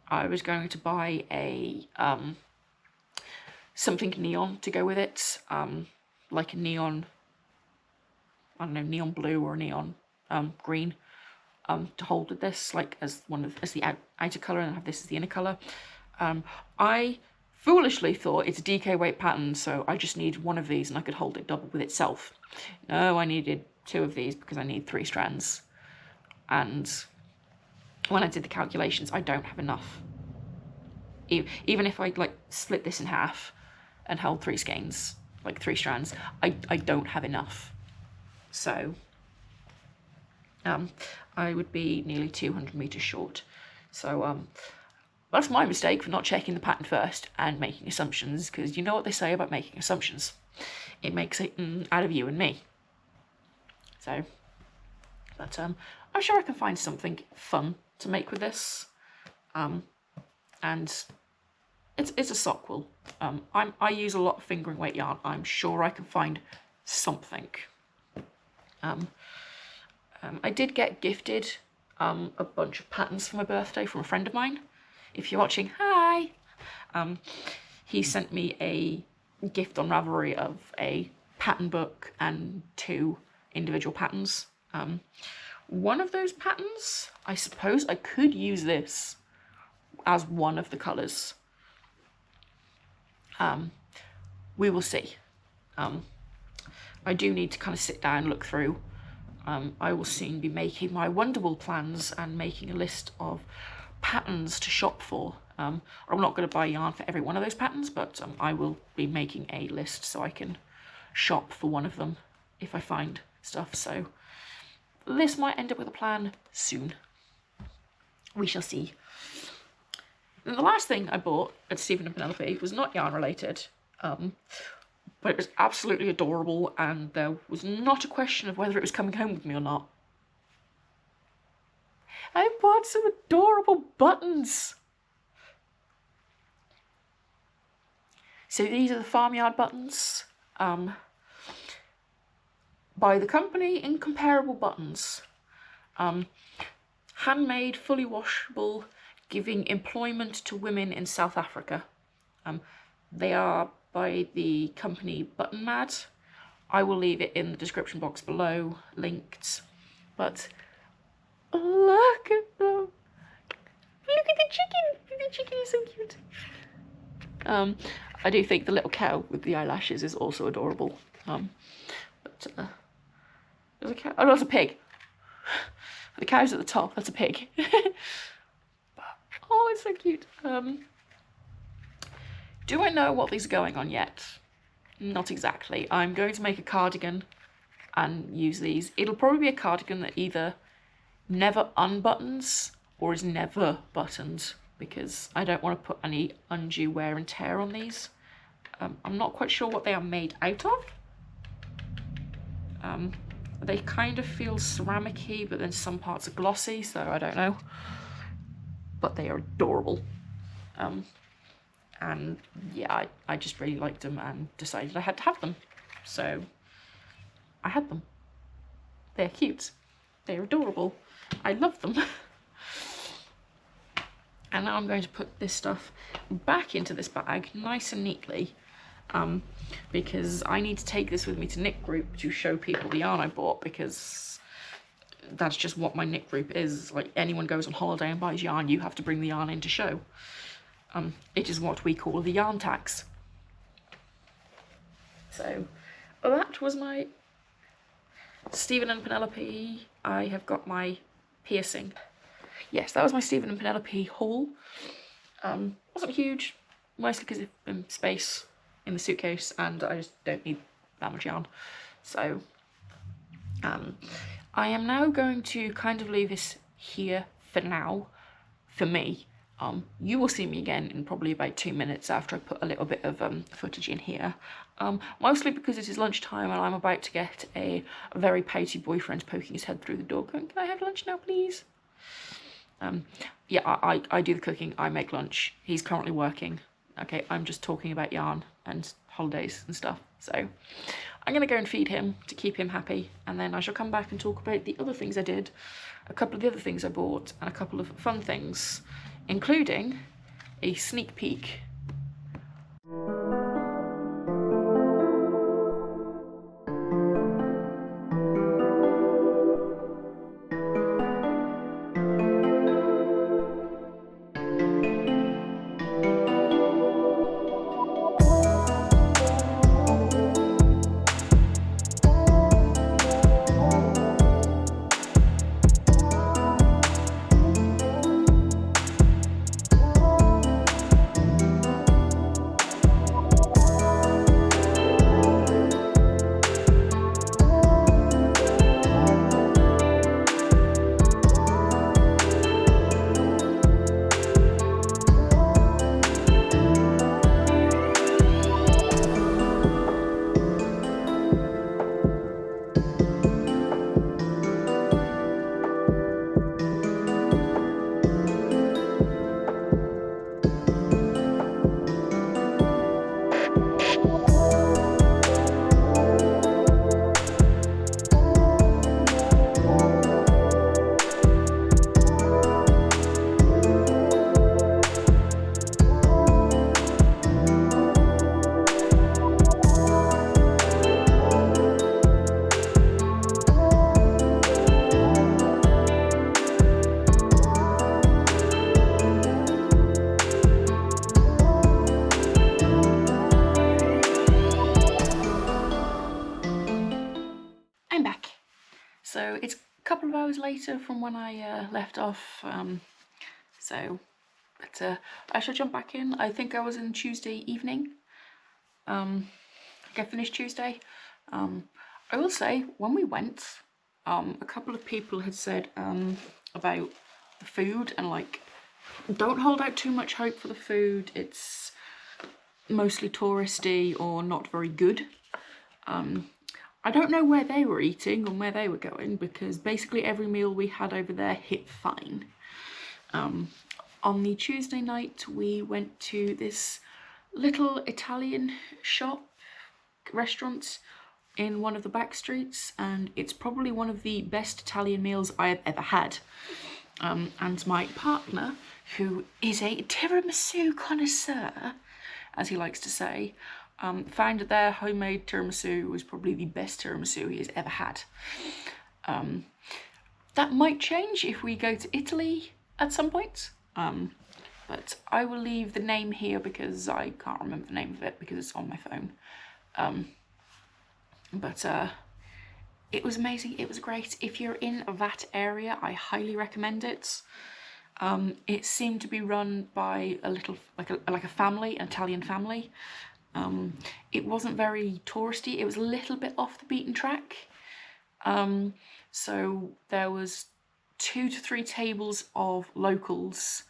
I was going to buy a something neon to go with it, like a neon, I don't know, neon blue or neon green, to hold with this, like as the outer colour, and have this as the inner colour. I foolishly thought it's a DK weight pattern, so I just need 1 of these and I could hold it double with itself. No, I needed 2 of these because I need 3 strands, and when I did the calculations, I don't have enough. Even if I like split this in half and held 3 skeins, like 3 strands, I don't have enough. So I would be nearly 200 meters short. So that's my mistake for not checking the pattern first and making assumptions, because you know what they say about making assumptions. It makes it out of you and me. So, but I'm sure I can find something fun to make with this, and it's a sock wool. I use a lot of fingering weight yarn. I'm sure I can find something. I did get gifted a bunch of patterns for my birthday from a friend of mine. If you're watching, hi. He sent me a gift on Ravelry of a pattern book and 2 individual patterns. One of those patterns, I suppose I could use this as one of the colours. We will see. I do need to kind of sit down and look through. I will soon be making my Wonderwool plans and making a list of patterns to shop for. I'm not going to buy yarn for every one of those patterns, but I will be making a list so I can shop for one of them if I find stuff. So this might end up with a plan soon. We shall see. And the last thing I bought at Stephen and Penelope was not yarn related, but it was absolutely adorable, and there was not a question of whether it was coming home with me or not. I bought some adorable buttons. So these are the Farmyard buttons, by the company Incomparable Buttons. Handmade, fully washable, giving employment to women in South Africa. They are by the company Button Mad. I will leave it in the description box below, linked. But look at them. Look at the chicken. The chicken is so cute. I do think the little cow with the eyelashes is also adorable. But there's a cow. Oh no, it's a pig. The cow's at the top. That's a pig. Oh, it's so cute. Do I know what these are going on yet? Not exactly. I'm going to make a cardigan and use these. It'll probably be a cardigan that either never unbuttons or is never buttoned, because I don't want to put any undue wear and tear on these. I'm not quite sure what they are made out of. They kind of feel ceramic-y, but then some parts are glossy, so I don't know. But they are adorable. And yeah, I just really liked them and decided I had to have them. So I had them. They're cute. They're adorable. I love them. And now I'm going to put this stuff back into this bag nice and neatly, because I need to take this with me to knit group to show people the yarn I bought, because that's just what my knit group is. Like, anyone goes on holiday and buys yarn, you have to bring the yarn in to show. It is what we call the yarn tax. So that was my Stephen and Penelope. I have got my piercing. Yes, that was my Stephen and Penelope haul. Wasn't huge, mostly because of space in the suitcase, and I just don't need that much yarn. So I am now going to kind of leave this here for now, for me. You will see me again in probably about 2 minutes after I put a little bit of footage in here. Mostly because it is lunchtime and I'm about to get a very pouty boyfriend poking his head through the door going, "Can I have lunch now, please?" Yeah, I do the cooking, I make lunch. He's currently working. Okay, I'm just talking about yarn and holidays and stuff. So I'm going to go and feed him to keep him happy, and then I shall come back and talk about the other things I did, a couple of the other things I bought, and a couple of fun things, including a sneak peek. I'm back. So it's a couple of hours later from when I left off, but I shall jump back in. I think I was in Tuesday evening. I finished Tuesday. I will say, when we went, a couple of people had said about the food, and like, don't hold out too much hope for the food. It's mostly touristy or not very good. I don't know where they were eating or where they were going, because basically every meal we had over there hit fine. On the Tuesday night, we went to this little Italian restaurant in one of the back streets, and it's probably one of the best Italian meals I have ever had. And my partner, who is a tiramisu connoisseur, as he likes to say, found that their homemade tiramisu was probably the best tiramisu he has ever had. That might change if we go to Italy at some point, but I will leave the name here because I can't remember the name of it because it's on my phone. But it was amazing, it was great. If you're in that area, I highly recommend it. It seemed to be run by a little, like a family, an Italian family. It wasn't very touristy, it was a little bit off the beaten track. So there was 2 to 3 tables of locals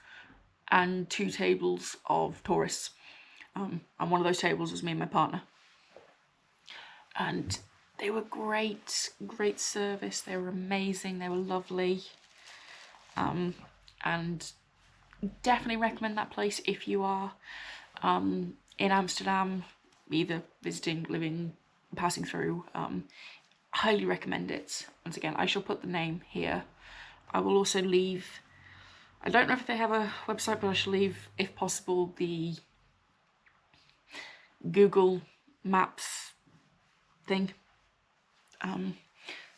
and 2 tables of tourists. And one of those tables was me and my partner. And they were great service, they were amazing, they were lovely. And definitely recommend that place if you are in Amsterdam, either visiting, living, passing through. highly recommend it. Once again, I shall put the name here. I will also leave, I don't know if they have a website, but I shall leave, if possible, the Google Maps thing.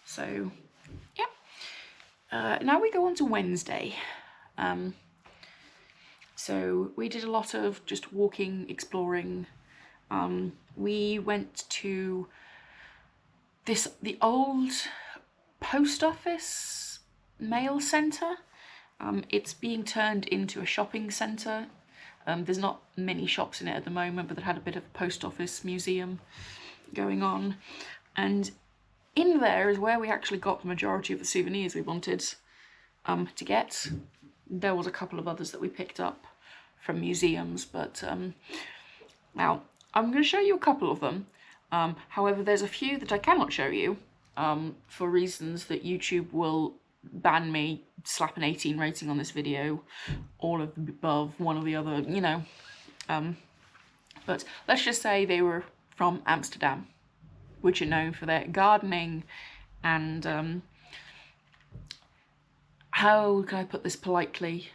So yeah. Now we go on to Wednesday. So we did a lot of just walking, exploring. We went to the old post office mail centre. It's being turned into a shopping centre. There's not many shops in it at the moment, but it had a bit of a post office museum going on. And in there is where we actually got the majority of the souvenirs we wanted to get. There was a couple of others that we picked up from museums, but now I'm going to show you a couple of them. However, there's a few that I cannot show you for reasons that YouTube will ban me, slap an 18 rating on this video, all of the above, one or the other, you know. But let's just say they were from Amsterdam, which are known for their gardening and how can I put this politely?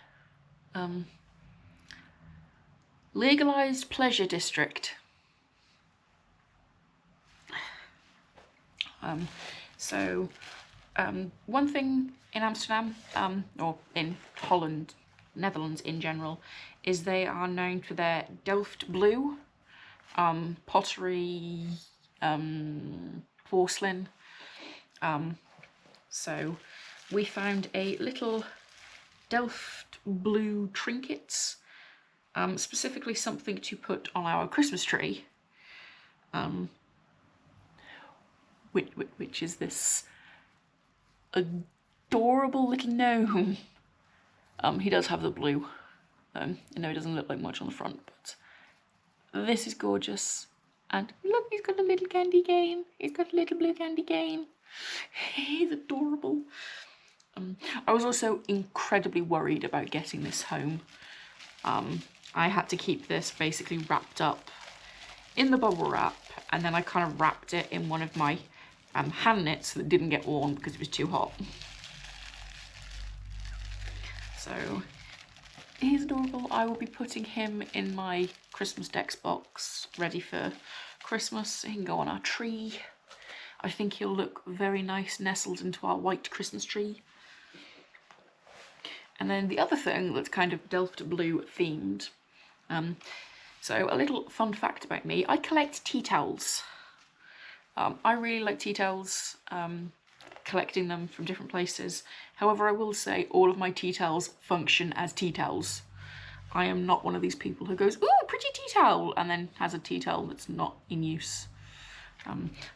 Legalized pleasure district. One thing in Amsterdam, or in Holland, Netherlands in general, is they are known for their Delft blue, pottery, porcelain. So we found a little Delft blue trinkets, specifically something to put on our Christmas tree, which is this adorable little gnome. He does have the blue. I know he doesn't look like much on the front, but this is gorgeous. And look, he's got a little candy cane. He's got a little blue candy cane. He's adorable. I was also incredibly worried about getting this home. I had to keep this basically wrapped up in the bubble wrap, and then I kind of wrapped it in one of my hand knits that didn't get worn because it was too hot. So he's adorable. I will be putting him in my Christmas decks box, ready for Christmas. He can go on our tree. I think he'll look very nice nestled into our white Christmas tree. And then the other thing that's kind of Delft blue themed. So a little fun fact about me, I collect tea towels. I really like tea towels, collecting them from different places. However, I will say all of my tea towels function as tea towels. I am not one of these people who goes, ooh, pretty tea towel, and then has a tea towel that's not in use.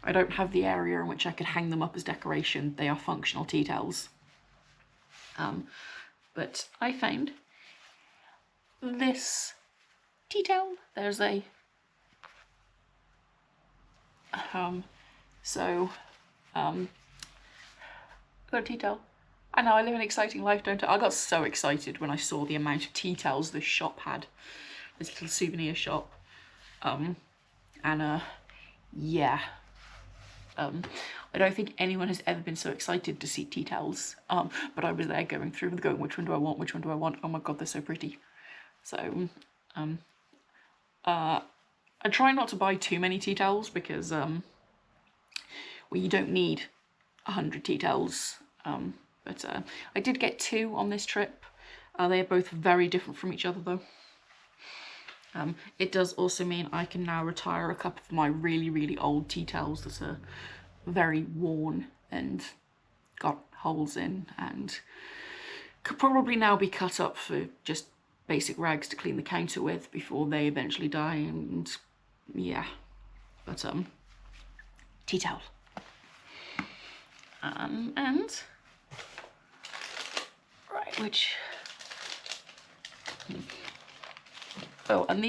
I don't have the area in which I could hang them up as decoration. They are functional tea towels. But I found this tea towel. There's a got a tea towel. I know, I live an exciting life, don't I? I got so excited when I saw the amount of tea towels this shop had. This little souvenir shop. Yeah. I don't think anyone has ever been so excited to see tea towels. But I was there going through and going, which one do I want? Which one do I want? Oh my god, they're so pretty. So, I try not to buy too many tea towels because, well, you don't need 100 tea towels. But I did get 2 on this trip. They are both very different from each other though. It does also mean I can now retire a couple of my really, really old tea towels that are very worn and got holes in and could probably now be cut up for just basic rags to clean the counter with before they eventually die, and yeah. But tea towel. And right, which oh, and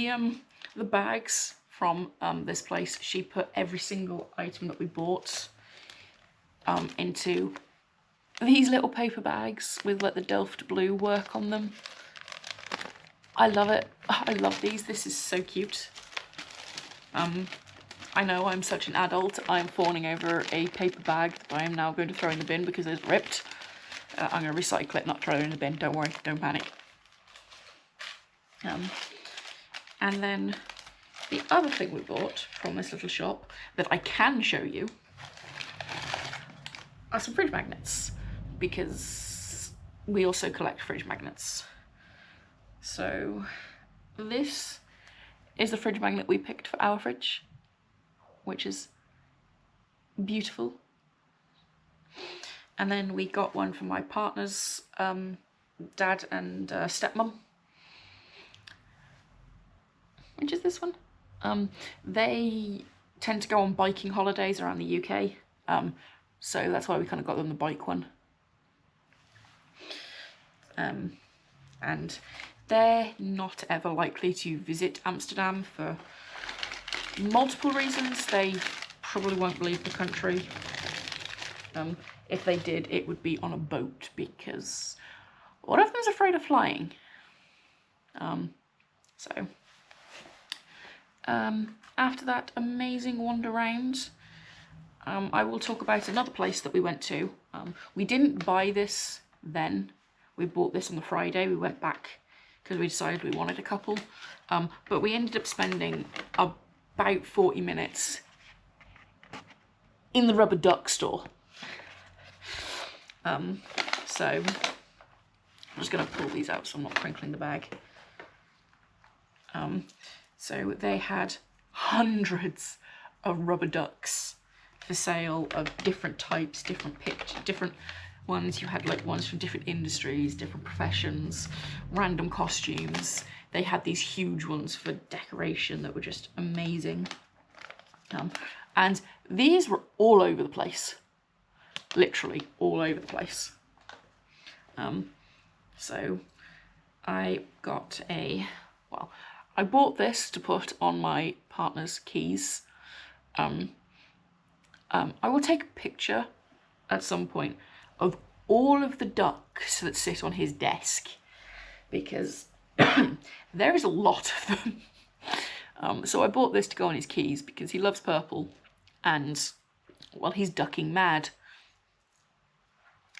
the bags from this place, she put every single item that we bought into these little paper bags with like the Delft blue work on them. I love it. I love these. This is so cute. I know I'm such an adult. I'm fawning over a paper bag that I am now going to throw in the bin because it's ripped. I'm going to recycle it, not throw it in the bin. Don't worry, don't panic. And then the other thing we bought from this little shop that I can show you are some fridge magnets, because we also collect fridge magnets. So this is the fridge magnet we picked for our fridge, which is beautiful. And then we got one for my partner's dad and stepmom, which is this one. They tend to go on biking holidays around the UK, so that's why we kind of got them the bike one. And they're not ever likely to visit Amsterdam for multiple reasons. They probably won't leave the country. If they did, it would be on a boat, because one of them's afraid of flying. After that amazing wander round, I will talk about another place that we went to. We didn't buy this then. We bought this on the Friday. We went back because we decided we wanted a couple. But we ended up spending about 40 minutes in the rubber duck store. So I'm just going to pull these out so I'm not crinkling the bag. So they had hundreds of rubber ducks for sale of different types, different pictures, different ones. You had like ones from different industries, different professions, random costumes. They had these huge ones for decoration that were just amazing. And these were all over the place, literally all over the place. So I got I bought this to put on my partner's keys. I will take a picture at some point of all of the ducks that sit on his desk, because there is a lot of them. So I bought this to go on his keys because he loves purple, and well, he's ducking mad.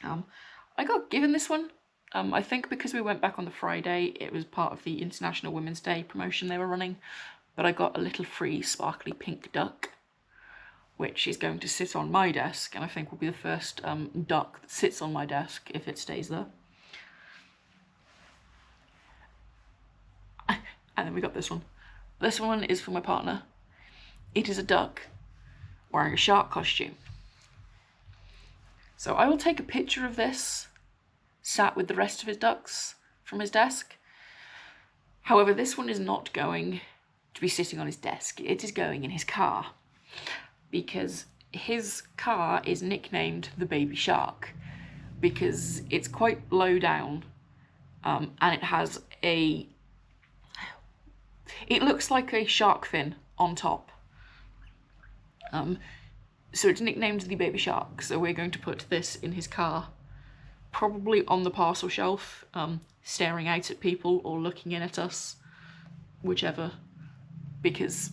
I got given this one. I think because we went back on the Friday, it was part of the International Women's Day promotion they were running, but I got a little free sparkly pink duck, which is going to sit on my desk, and I think will be the first duck that sits on my desk if it stays there. And then we got this one. This one is for my partner. It is a duck wearing a shark costume. So I will take a picture of this sat with the rest of his ducks from his desk. However, this one is not going to be sitting on his desk. It is going in his car, because his car is nicknamed the Baby Shark because it's quite low down, and it has it looks like a shark fin on top. So it's nicknamed the Baby Shark. So we're going to put this in his car, probably on the parcel shelf, staring out at people or looking in at us, whichever, because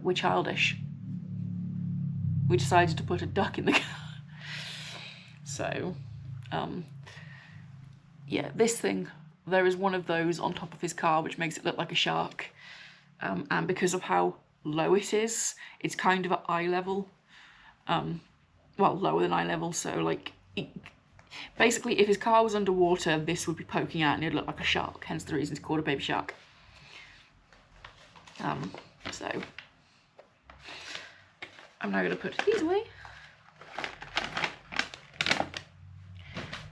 we're childish. We decided to put a duck in the car. So, yeah, this thing, there is one of those on top of his car which makes it look like a shark. And because of how low it is, it's kind of at eye level. Well, lower than eye level, so like, basically if his car was underwater, this would be poking out and it'd look like a shark, hence the reason it's called a Baby Shark. So I'm now going to put these away.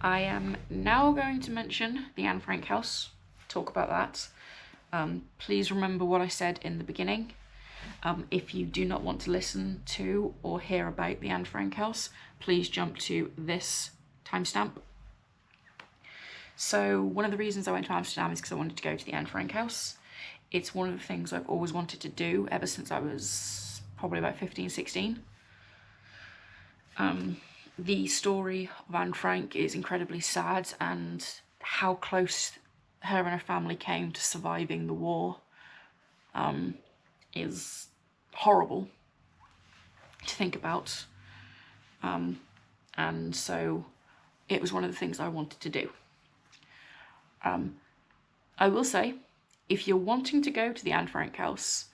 I am now going to mention the Anne Frank house, talk about that. Please remember what I said in the beginning. If you do not want to listen to or hear about the Anne Frank house, please jump to this timestamp. So one of the reasons I went to Amsterdam is because I wanted to go to the Anne Frank house. It's one of the things I've always wanted to do ever since I was probably about 15, 16. The story of Anne Frank is incredibly sad, and how close her and her family came to surviving the war is horrible to think about. And so it was one of the things I wanted to do. I will say, if you're wanting to go to the Anne Frank house,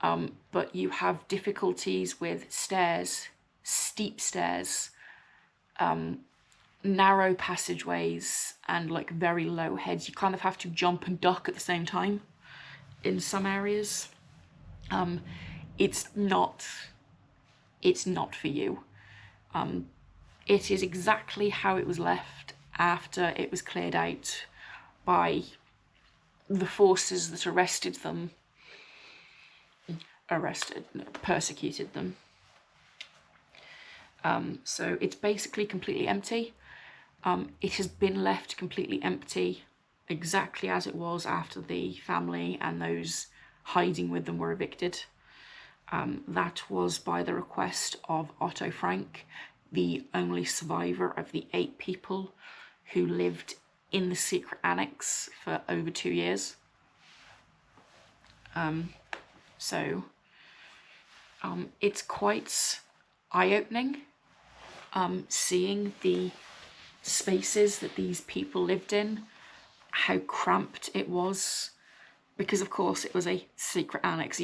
but you have difficulties with stairs, steep stairs, narrow passageways, and like very low heads, you kind of have to jump and duck at the same time in some areas. It's not for you. It is exactly how it was left after it was cleared out by the forces that persecuted them. So it's basically completely empty. It has been left completely empty, exactly as it was after the family and those hiding with them were evicted. That was by the request of Otto Frank, the only survivor of the 8 people who lived in the secret annex for over 2 years. It's quite eye-opening, seeing the spaces that these people lived in, how cramped it was, because of course it was a secret annex.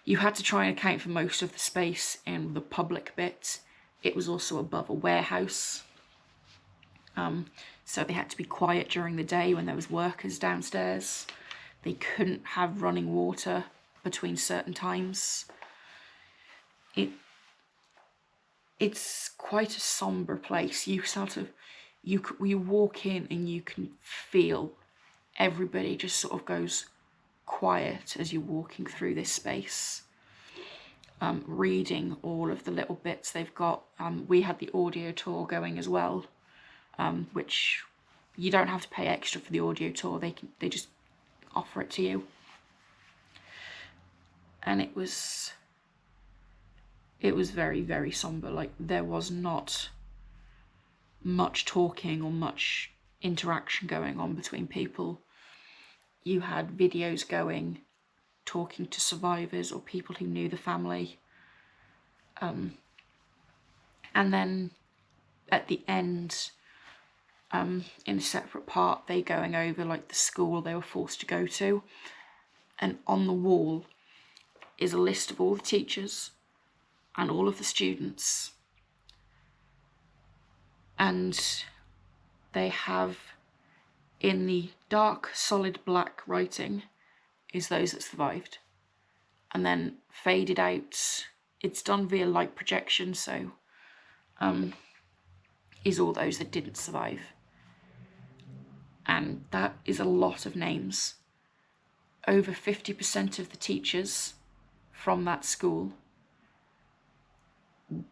You had to try and account for most of the space in the public bit. It was also above a warehouse, so they had to be quiet during the day when there was workers downstairs. They couldn't have running water between certain times. It's quite a somber place. You walk in and you can feel everybody just sort of goes quiet as you're walking through this space, reading all of the little bits they've got. We had the audio tour going as well, which you don't have to pay extra for the audio tour. They just offer it to you. And it was very, very somber. Like, there was not much talking or much interaction going on between people. You had videos going, talking to survivors or people who knew the family. And then at the end, in a separate part, they going over like the school they were forced to go to. And on the wall is a list of all the teachers and all of the students. And they have, in the dark, solid black writing, is those that survived. And then faded out, it's done via light projection, so is all those that didn't survive. And that is a lot of names. Over 50% of the teachers from that school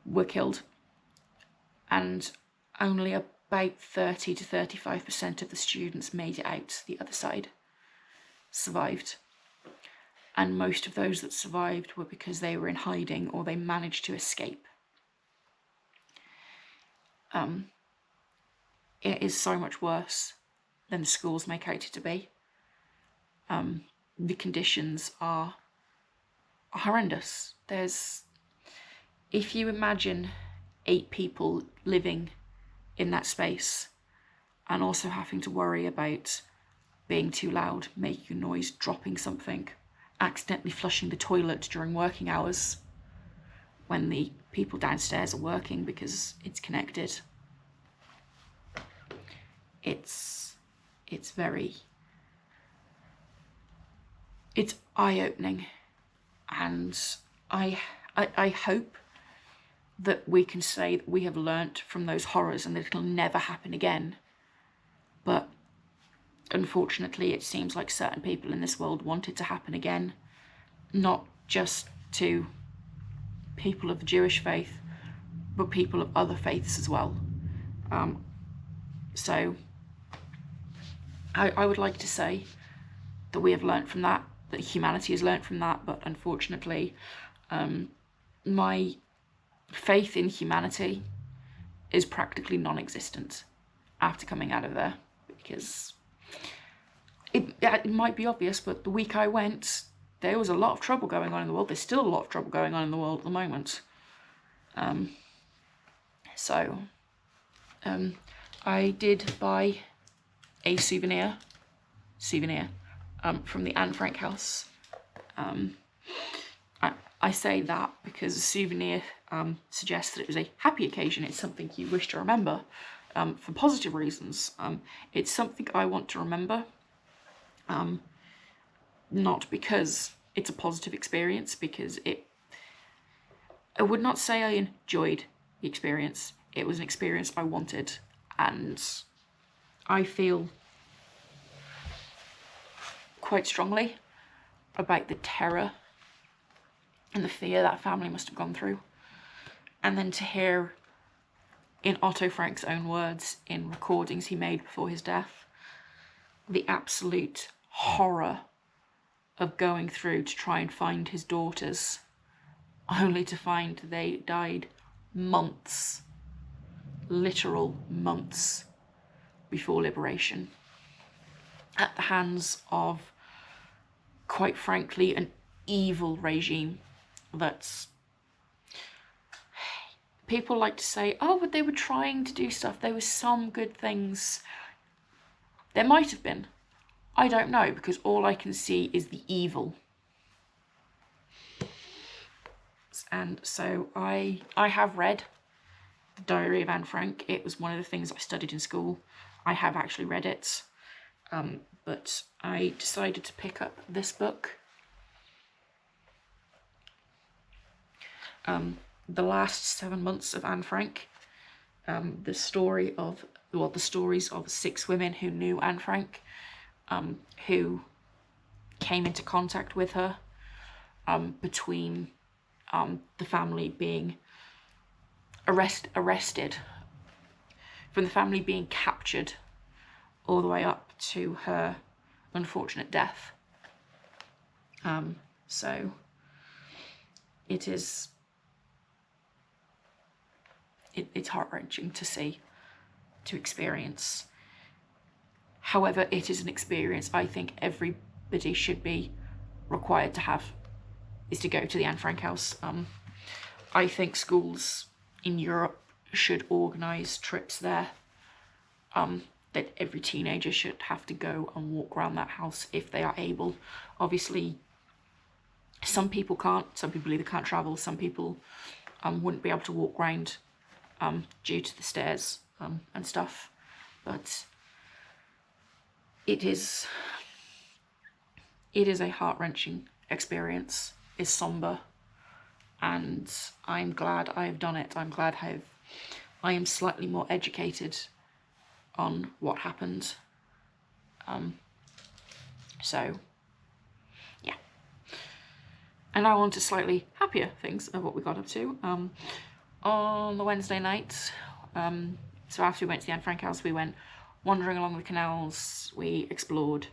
were killed, and only about 30 to 35% of the students made it out the other side, survived. And most of those that survived were because they were in hiding or they managed to escape. It is so much worse than the schools make out it to be. The conditions are horrendous. If you imagine 8 people living in that space and also having to worry about being too loud, making a noise, dropping something, accidentally flushing the toilet during working hours when the people downstairs are working because it's connected. It's eye-opening, and I hope that we can say that we have learnt from those horrors and that it'll never happen again. But unfortunately, it seems like certain people in this world want it to happen again, not just to people of the Jewish faith, but people of other faiths as well. So I would like to say that we have learnt from that humanity has learnt from that, but unfortunately, my faith in humanity is practically non-existent after coming out of there, because it might be obvious, but the week I went, there was a lot of trouble going on in the world. There's still a lot of trouble going on in the world at the moment. I did buy a souvenir from the Anne Frank house. I say that because a souvenir suggests that it was a happy occasion. It's something you wish to remember for positive reasons. It's something I want to remember, not because it's a positive experience, because I would not say I enjoyed the experience. It was an experience I wanted, and I feel quite strongly about the terror and the fear that family must have gone through. And then to hear, in Otto Frank's own words, in recordings he made before his death, the absolute horror of going through to try and find his daughters, only to find they died months, literal months, before liberation, at the hands of, quite frankly, an evil regime that's... People like to say, oh, but they were trying to do stuff. There were some good things. There might have been. I don't know, because all I can see is the evil. And so I have read The Diary of Anne Frank. It was one of the things I studied in school. I have actually read it. But I decided to pick up this book. The Last 7 Months of Anne Frank. The stories of 6 women who knew Anne Frank, who came into contact with her, between the family being arrested, from the family being captured, all the way up to her unfortunate death. So it is... It's heart-wrenching to see, to experience. However, it is an experience I think everybody should be required to have, is to go to the Anne Frank house. I think schools in Europe should organise trips there, that every teenager should have to go and walk around that house if they are able. Obviously, some people can't. Some people either can't travel, some people wouldn't be able to walk around due to the stairs and stuff. But it is a heart-wrenching experience. It's somber, and I'm glad I have done it. I'm glad I am slightly more educated on what happened. So yeah. And now on to slightly happier things of what we got up to. On the Wednesday night, so after we went to the Anne Frank house, we went wandering along the canals. We explored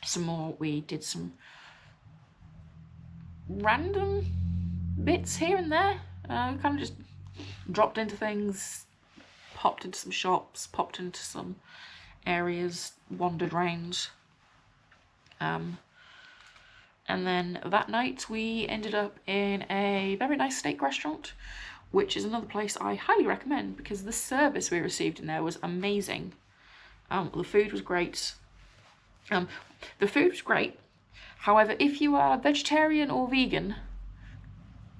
some more. We did some random bits here and there. Kind of just dropped into things, popped into some shops, popped into some areas, wandered round. And then that night we ended up in a very nice steak restaurant, which is another place I highly recommend because the service we received in there was amazing. The food was great. However, if you are vegetarian or vegan,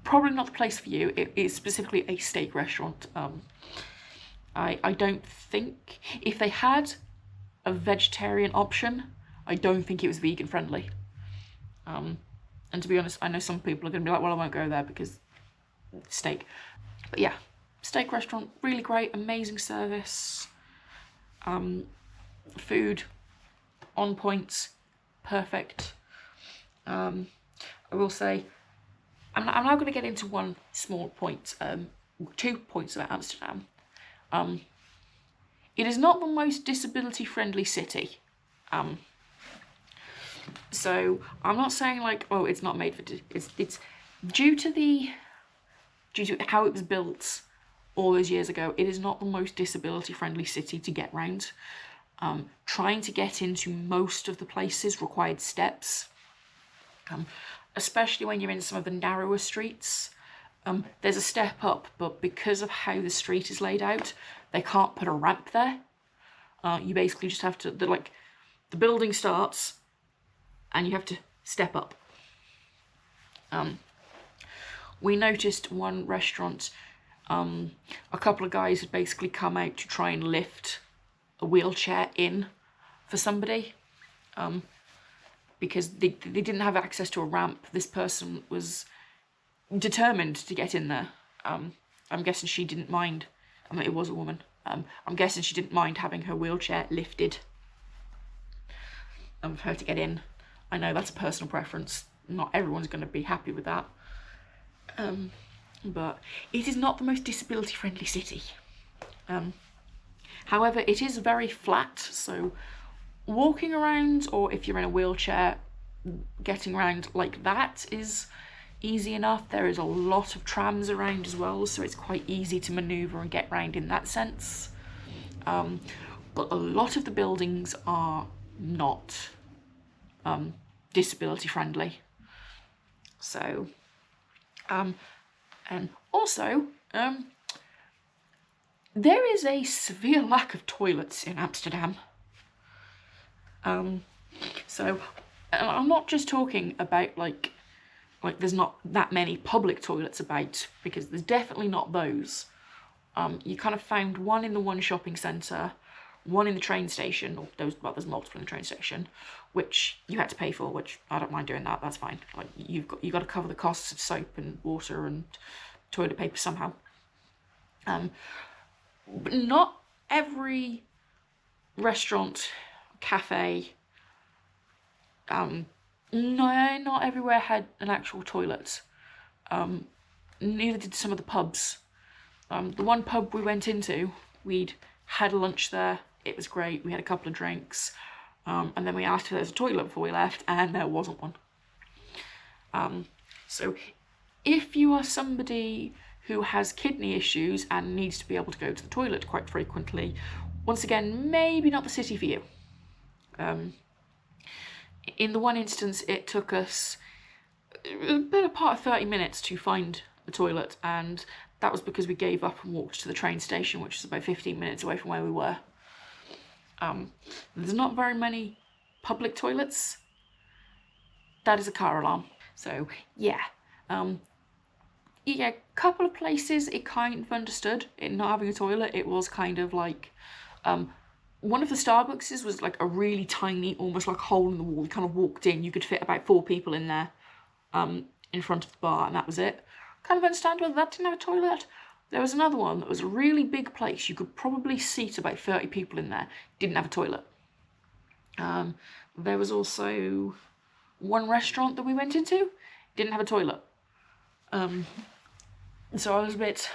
probably not the place for you. It is specifically a steak restaurant. I don't think, if they had a vegetarian option, I don't think it was vegan friendly. And to be honest, I know some people are going to be like, well, I won't go there because steak. But yeah, steak restaurant, really great, amazing service. Food on point, perfect. I will say, I'm now going to get into one small point, 2 points about Amsterdam. It is not the most disability-friendly city. So I'm not saying like, oh, it's not made for. It's due to how it was built all those years ago. It is not the most disability-friendly city to get round. Trying to get into most of the places required steps. especially when you're in some of the narrower streets. There's a step up, but because of how the street is laid out, they can't put a ramp there. You basically just have to, the building starts and you have to step up. We noticed one restaurant, a couple of guys had basically come out to try and lift a wheelchair in for somebody, because they didn't have access to a ramp. This person was determined to get in there. I'm guessing she didn't mind. I mean, it was a woman. I'm guessing she didn't mind having her wheelchair lifted for her to get in. I know that's a personal preference. Not everyone's going to be happy with that. But it is not the most disability-friendly city. However, it is very flat, so walking around, or if you're in a wheelchair, getting around like that is easy enough. There is a lot of trams around as well, so it's quite easy to manoeuvre and get around in that sense. But a lot of the buildings are not disability friendly. So, and also, there is a severe lack of toilets in Amsterdam. So, I'm not just talking about like there's not that many public toilets about, because there's definitely not those. You kind of found one in the one shopping centre, one in the train station, or there's multiple in the train station, which you had to pay for, which I don't mind doing that, that's fine. Like, you've got to cover the costs of soap and water and toilet paper somehow. But not every restaurant, cafe, no, not everywhere had an actual toilet. Neither did some of the pubs. The one pub we went into, we'd had lunch there. It was great. We had a couple of drinks. And then we asked if there was a toilet before we left, and there wasn't one. So if you are somebody who has kidney issues and needs to be able to go to the toilet quite frequently, once again, maybe not the city for you. In the one instance, it took us a better part of 30 minutes to find a toilet, and that was because we gave up and walked to the train station, which is about 15 minutes away from where we were. There's not very many public toilets. That is a car alarm. So, yeah. Yeah, a couple of places it kind of understood it not having a toilet. It was kind of like, one of the Starbuckses was like a really tiny, almost like hole in the wall. You kind of walked in, you could fit about 4 people in there, in front of the bar, and that was it. Kind of understand whether that didn't have a toilet. There was another one that was a really big place. You could probably seat about 30 people in there. Didn't have a toilet. There was also one restaurant that we went into. Didn't have a toilet. So I was a bit...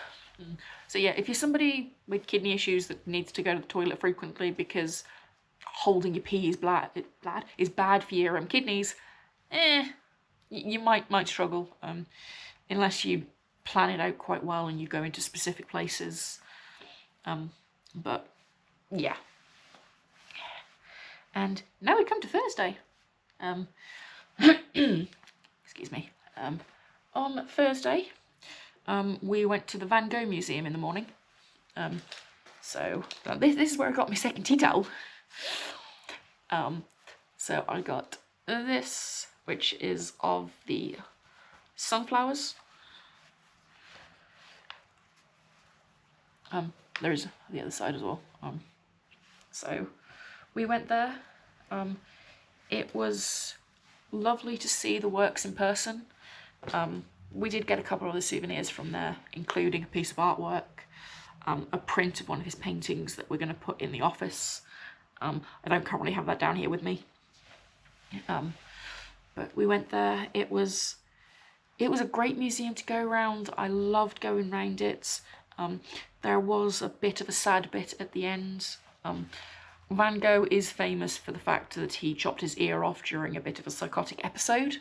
So yeah, if you're somebody with kidney issues that needs to go to the toilet frequently because holding your pee is bad for your kidneys, you might struggle, unless you plan it out quite well and you go into specific places. But yeah. And now we come to Thursday. Excuse me. On Thursday, we went to the Van Gogh Museum in the morning. So this is where I got my second tea towel. So I got this, which is of the sunflowers. There is the other side as well. So we went there. It was lovely to see the works in person. We did get a couple of the souvenirs from there, including a piece of artwork, a print of one of his paintings that we're going to put in the office. I don't currently have that down here with me. But we went there. It was a great museum to go around. I loved going around it. There was a bit of a sad bit at the end. Van Gogh is famous for the fact that he chopped his ear off during a bit of a psychotic episode.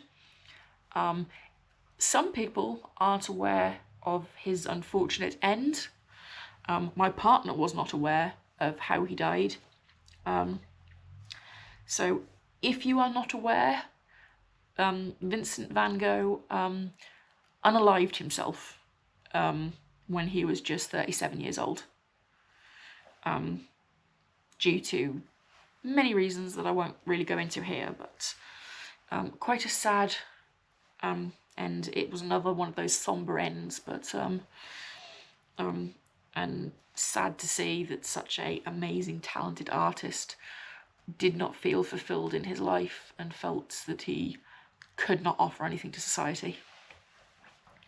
Some people aren't aware of his unfortunate end. My partner was not aware of how he died. So if you are not aware, Vincent van Gogh unalived himself when he was just 37 years old, due to many reasons that I won't really go into here, but quite a sad end. It was another one of those somber ends, but and sad to see that such a amazing, talented artist did not feel fulfilled in his life and felt that he could not offer anything to society.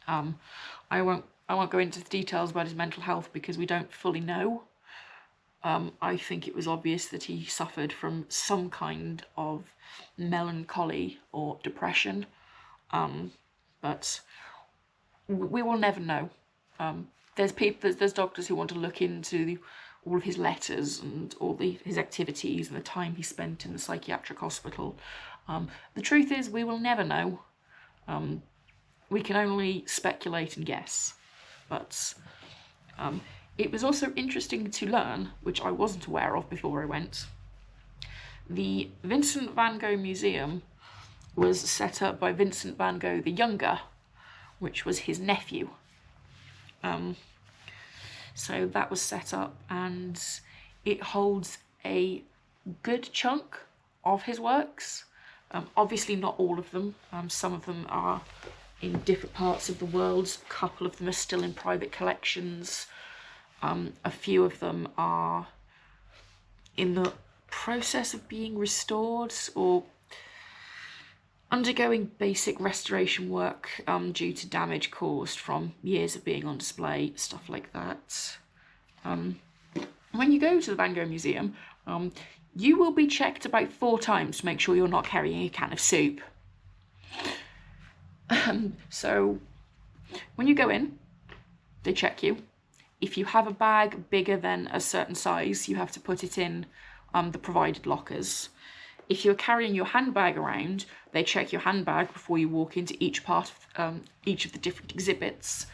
I won't go into the details about his mental health because we don't fully know. I think it was obvious that he suffered from some kind of melancholy or depression, but we will never know. There's doctors who want to look into all of his letters and all his activities and the time he spent in the psychiatric hospital. The truth is, we will never know. We can only speculate and guess. But it was also interesting to learn, which I wasn't aware of before I went. The Vincent van Gogh Museum was set up by Vincent van Gogh the Younger, which was his nephew. So that was set up, and it holds a good chunk of his works. Obviously not all of them. Some of them are in different parts of the world. A couple of them are still in private collections. A few of them are in the process of being restored or undergoing basic restoration work due to damage caused from years of being on display, stuff like that. When you go to the Van Gogh Museum, you will be checked about 4 times to make sure you're not carrying a can of soup. So when you go in, they check you. If you have a bag bigger than a certain size, you have to put it in the provided lockers. If you're carrying your handbag around, they check your handbag before you walk into each part of each of the different exhibits.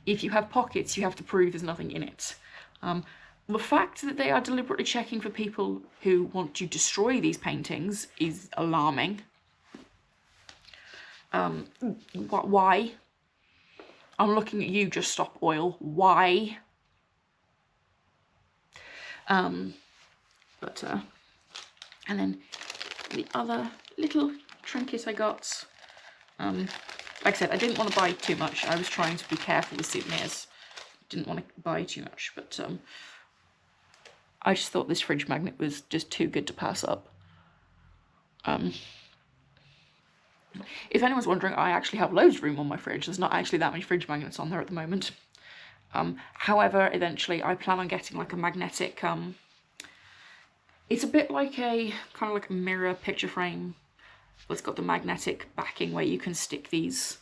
If you have pockets, you have to prove there's nothing in it. The fact that they are deliberately checking for people who want to destroy these paintings is alarming. Why? I'm looking at you, Just Stop Oil. Why? And then the other little trinket I got, like I said, I didn't want to buy too much. I was trying to be careful with souvenirs. Didn't want to buy too much, but I just thought this fridge magnet was just too good to pass up. If anyone's wondering, I actually have loads of room on my fridge. There's not actually that many fridge magnets on there at the moment. However, eventually I plan on getting like a magnetic, it's a bit like a, kind of like a mirror picture frame. It's got the magnetic backing where you can stick these.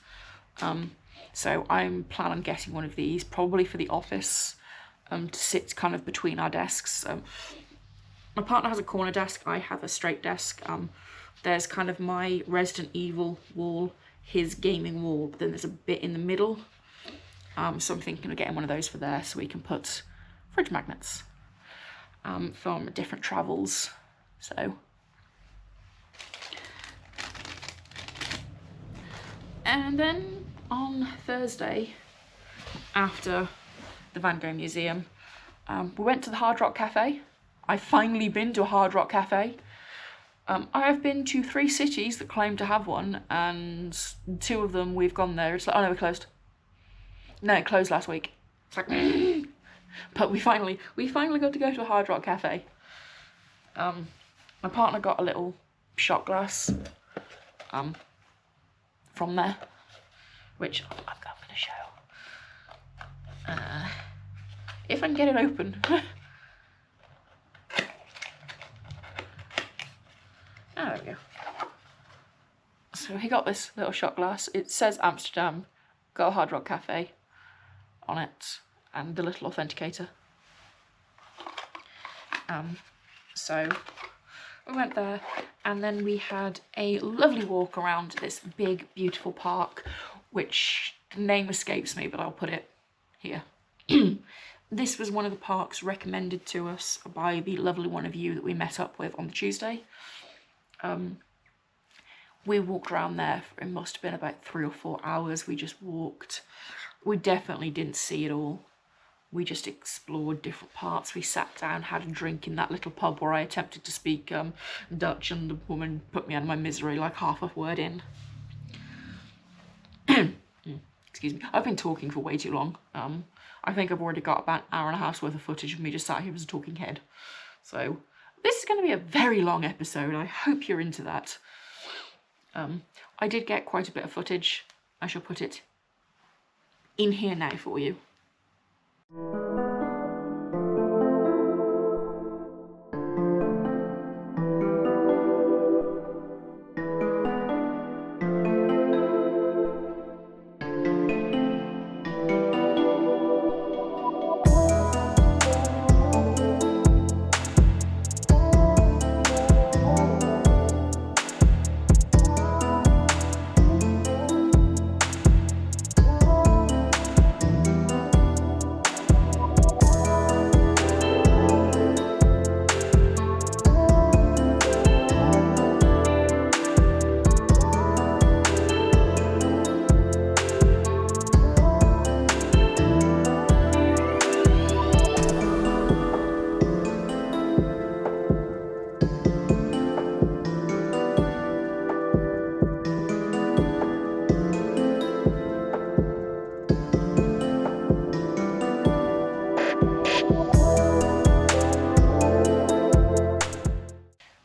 So I'm planning on getting one of these, probably for the office, to sit kind of between our desks. My partner has a corner desk, I have a straight desk. There's kind of my Resident Evil wall, his gaming wall, but then there's a bit in the middle. So I'm thinking of getting one of those for there so we can put fridge magnets from different travels. So, and then on Thursday, after the Van Gogh Museum, we went to the Hard Rock Cafe. I've finally been to a Hard Rock Cafe. I have been to 3 cities that claim to have one, and 2 of them we've gone there. It's like, oh no, we're closed. No, it closed last week. It's like, but we finally got to go to a Hard Rock Cafe. My partner got a little shot glass from there, which I'm going to show. If I can get it open. There we go. So he got this little shot glass. It says Amsterdam, got a Hard Rock Cafe on it, and the little authenticator. So we went there, and then we had a lovely walk around this big, beautiful park, which the name escapes me, but I'll put it here. This was one of the parks recommended to us by the lovely one of you that we met up with on the Tuesday. we walked around there for, it must have been about 3 or 4 hours. We just walked. We definitely didn't see it all. We just explored different parts. We sat down, had a drink in that little pub where I attempted to speak Dutch, and the woman put me out of my misery like half a word in. Excuse me. I've been talking for way too long. I think I've already got about an hour and a half's worth of footage of me just sat here as a talking head. So this is going to be a very long episode. I hope you're into that. I did get quite a bit of footage. I shall put it in here now for you.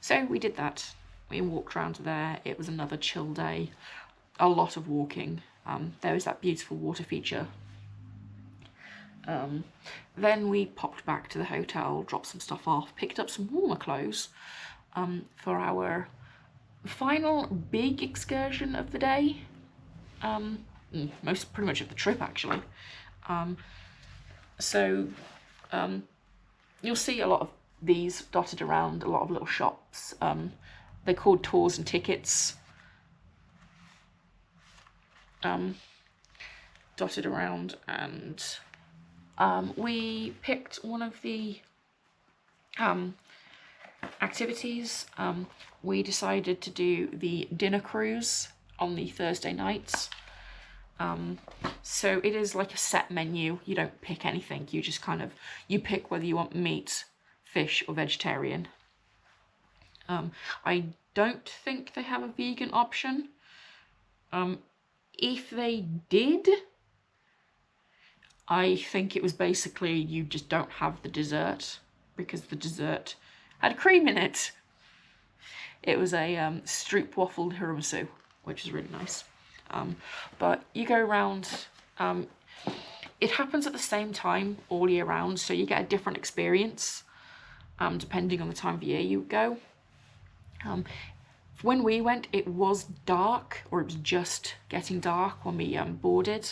So we did that. We walked around there. It was another chill day. A lot of walking. There was that beautiful water feature. Then we popped back to the hotel, dropped some stuff off, picked up some warmer clothes for our final big excursion of the day. Pretty much of the trip, actually. You'll see a lot of these dotted around, a lot of little shops. They're called tours and tickets. Dotted around, and we picked one of the activities. We decided to do the dinner cruise on the Thursday nights. So it is like a set menu. You don't pick anything. You just you pick whether you want meat, fish, or vegetarian. I don't think they have a vegan option. If they did, I think it was basically you just don't have the dessert, because the dessert had cream in it. It was a stroopwafel tiramisu, which is really nice. But you go around, it happens at the same time all year round, so you get a different experience depending on the time of year you go. When we went, it was dark, or it was just getting dark when we boarded,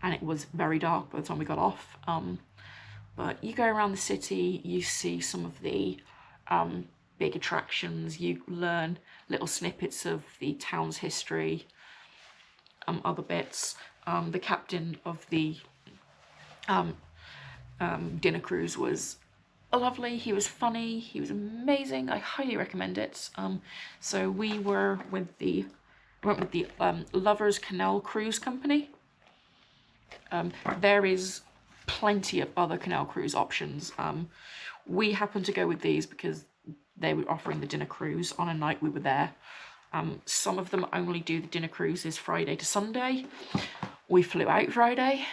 and it was very dark by the time we got off. But you go around the city, you see some of the big attractions, you learn little snippets of the town's history, other bits. The captain of the dinner cruise was lovely. He was funny. He was amazing. I highly recommend it. So we went with the Lovers Canal Cruise Company. There is plenty of other canal cruise options. We happened to go with these because they were offering the dinner cruise on a night we were there. Some of them only do the dinner cruises Friday to Sunday. We flew out Friday.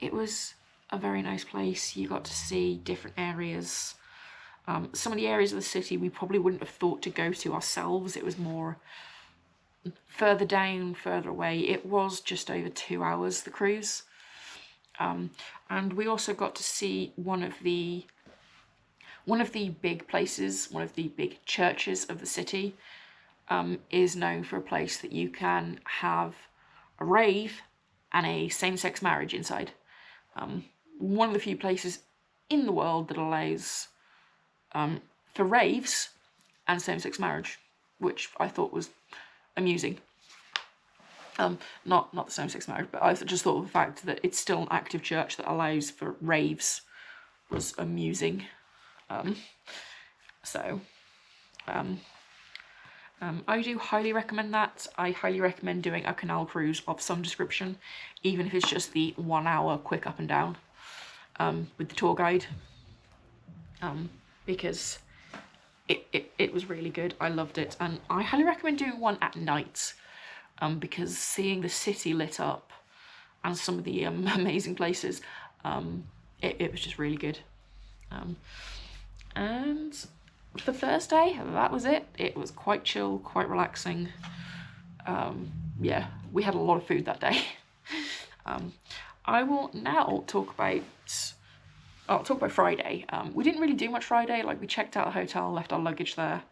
It was a very nice place. You got to see different areas. Some of the areas of the city we probably wouldn't have thought to go to ourselves. It was more further down, further away. It was just over 2 hours, the cruise. And we also got to see one of the big places, one of the big churches of the city, is known for a place that you can have a rave and a same-sex marriage inside. One of the few places in the world that allows for raves and same-sex marriage, which I thought was amusing. Not the same-sex marriage, but I just thought of the fact that it's still an active church that allows for raves was amusing. So I do highly recommend that. I highly recommend doing a canal cruise of some description, even if it's just the 1 hour quick up and down with the tour guide, because it was really good. I loved it, and I highly recommend doing one at night, because seeing the city lit up and some of the amazing places, it was just really good. And for Thursday, that was it. It was quite chill, quite relaxing. Yeah, we had a lot of food that day. I will now talk about... I'll talk about Friday. We didn't really do much Friday. Like, we checked out the hotel, left our luggage there.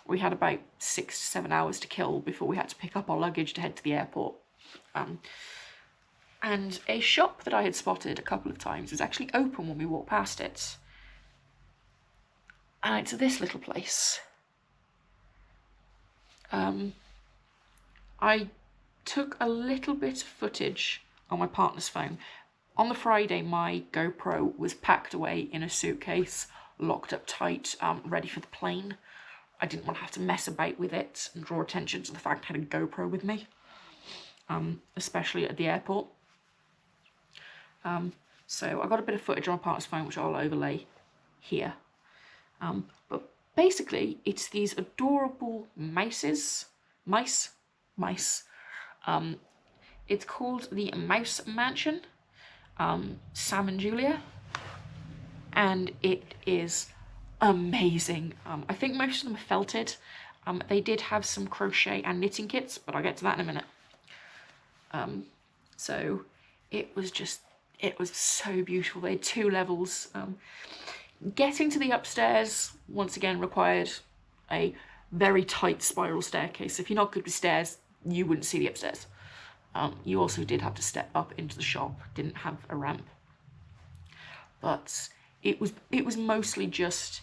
We had about 6 to 7 hours to kill before we had to pick up our luggage to head to the airport. And a shop that I had spotted a couple of times was actually open when we walked past it. And it's this little place. I took a little bit of footage on my partner's phone. On the Friday, my GoPro was packed away in a suitcase, locked up tight, ready for the plane. I didn't want to have to mess about with it and draw attention to the fact I had a GoPro with me, especially at the airport. So I got a bit of footage on my partner's phone, which I'll overlay here. But basically, it's these adorable mice. It's called the Mouse Mansion, Sam and Julia, and it is amazing. I think most of them are felted. They did have some crochet and knitting kits, but I'll get to that in a minute. So it was so beautiful. They had 2 levels. Getting to the upstairs, once again, required a very tight spiral staircase. If you're not good with stairs, you wouldn't see the upstairs. You also did have to step up into the shop, didn't have a ramp. But it was mostly just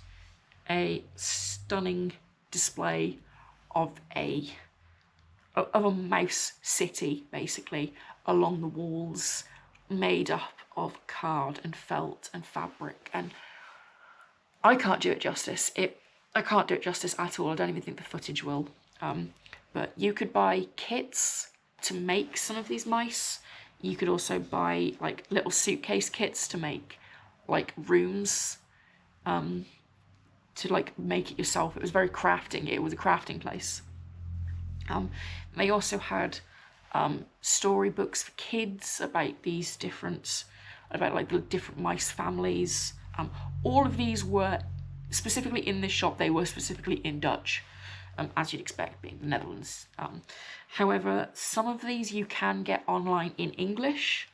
a stunning display of a mouse city, basically, along the walls, made up of card and felt and fabric, and I can't do it justice. I can't do it justice at all. I don't even think the footage will. But you could buy kits to make some of these mice. You could also buy like little suitcase kits to make like rooms, to like make it yourself. It was very crafting. It was a crafting place. They also had storybooks for kids about these different, like the different mice families. All of these were specifically in this shop. They were specifically in Dutch, as you'd expect, being the Netherlands. However, some of these you can get online in English.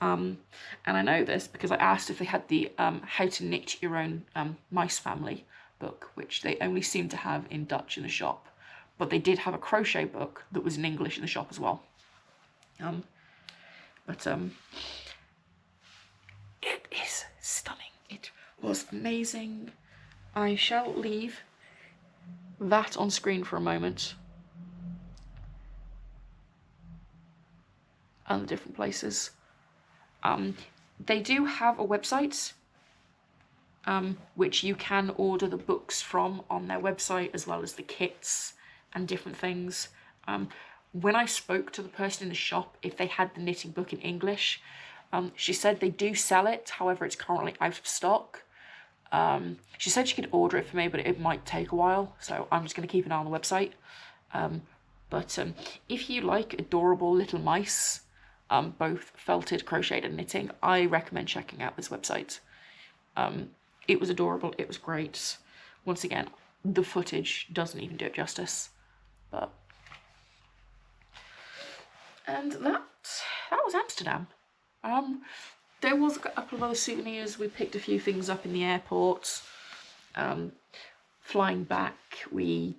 And I know this because I asked if they had the How to Knit Your Own Mice Family book, which they only seem to have in Dutch in the shop. But they did have a crochet book that was in English in the shop as well. It is stunning. It was amazing. I shall leave that on screen for a moment. And the different places. They do have a website, which you can order the books from on their website, as well as the kits and different things. When I spoke to the person in the shop, if they had the knitting book in English, she said they do sell it, however it's currently out of stock. She said she could order it for me, but it might take a while, so I'm just going to keep an eye on the website. But if you like adorable little mice, both felted, crocheted and knitting, I recommend checking out this website. It was adorable, it was great. Once again, the footage doesn't even do it justice. And that was Amsterdam. There was a couple of other souvenirs. We picked a few things up in the airport. Flying back, we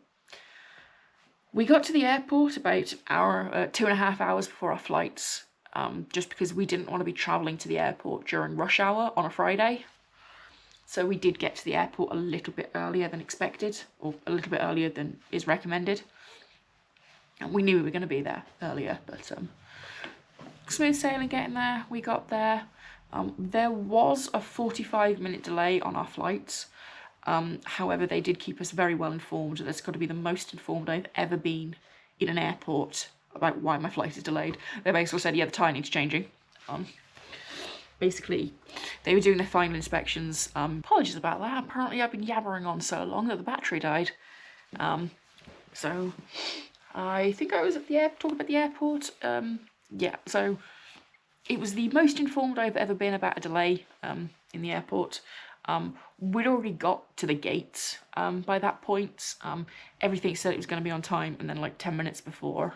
got to the airport about 2.5 hours before our flights, just because we didn't want to be travelling to the airport during rush hour on a Friday. So we did get to the airport a little bit earlier than expected, or a little bit earlier than is recommended. And we knew we were going to be there earlier, but smooth sailing getting there. We got there. There was a 45-minute delay on our flights. However, they did keep us very well informed. That's got to be the most informed I've ever been in an airport about why my flight is delayed. They basically said, yeah, the tyre needs changing. Basically, they were doing their final inspections. Apologies about that. Apparently, I've been yabbering on so long that the battery died. So I think I was at the talking about the airport. Yeah, so it was the most informed I've ever been about a delay in the airport. We'd already got to the gates by that point. Everything said it was going to be on time, and then like 10 minutes before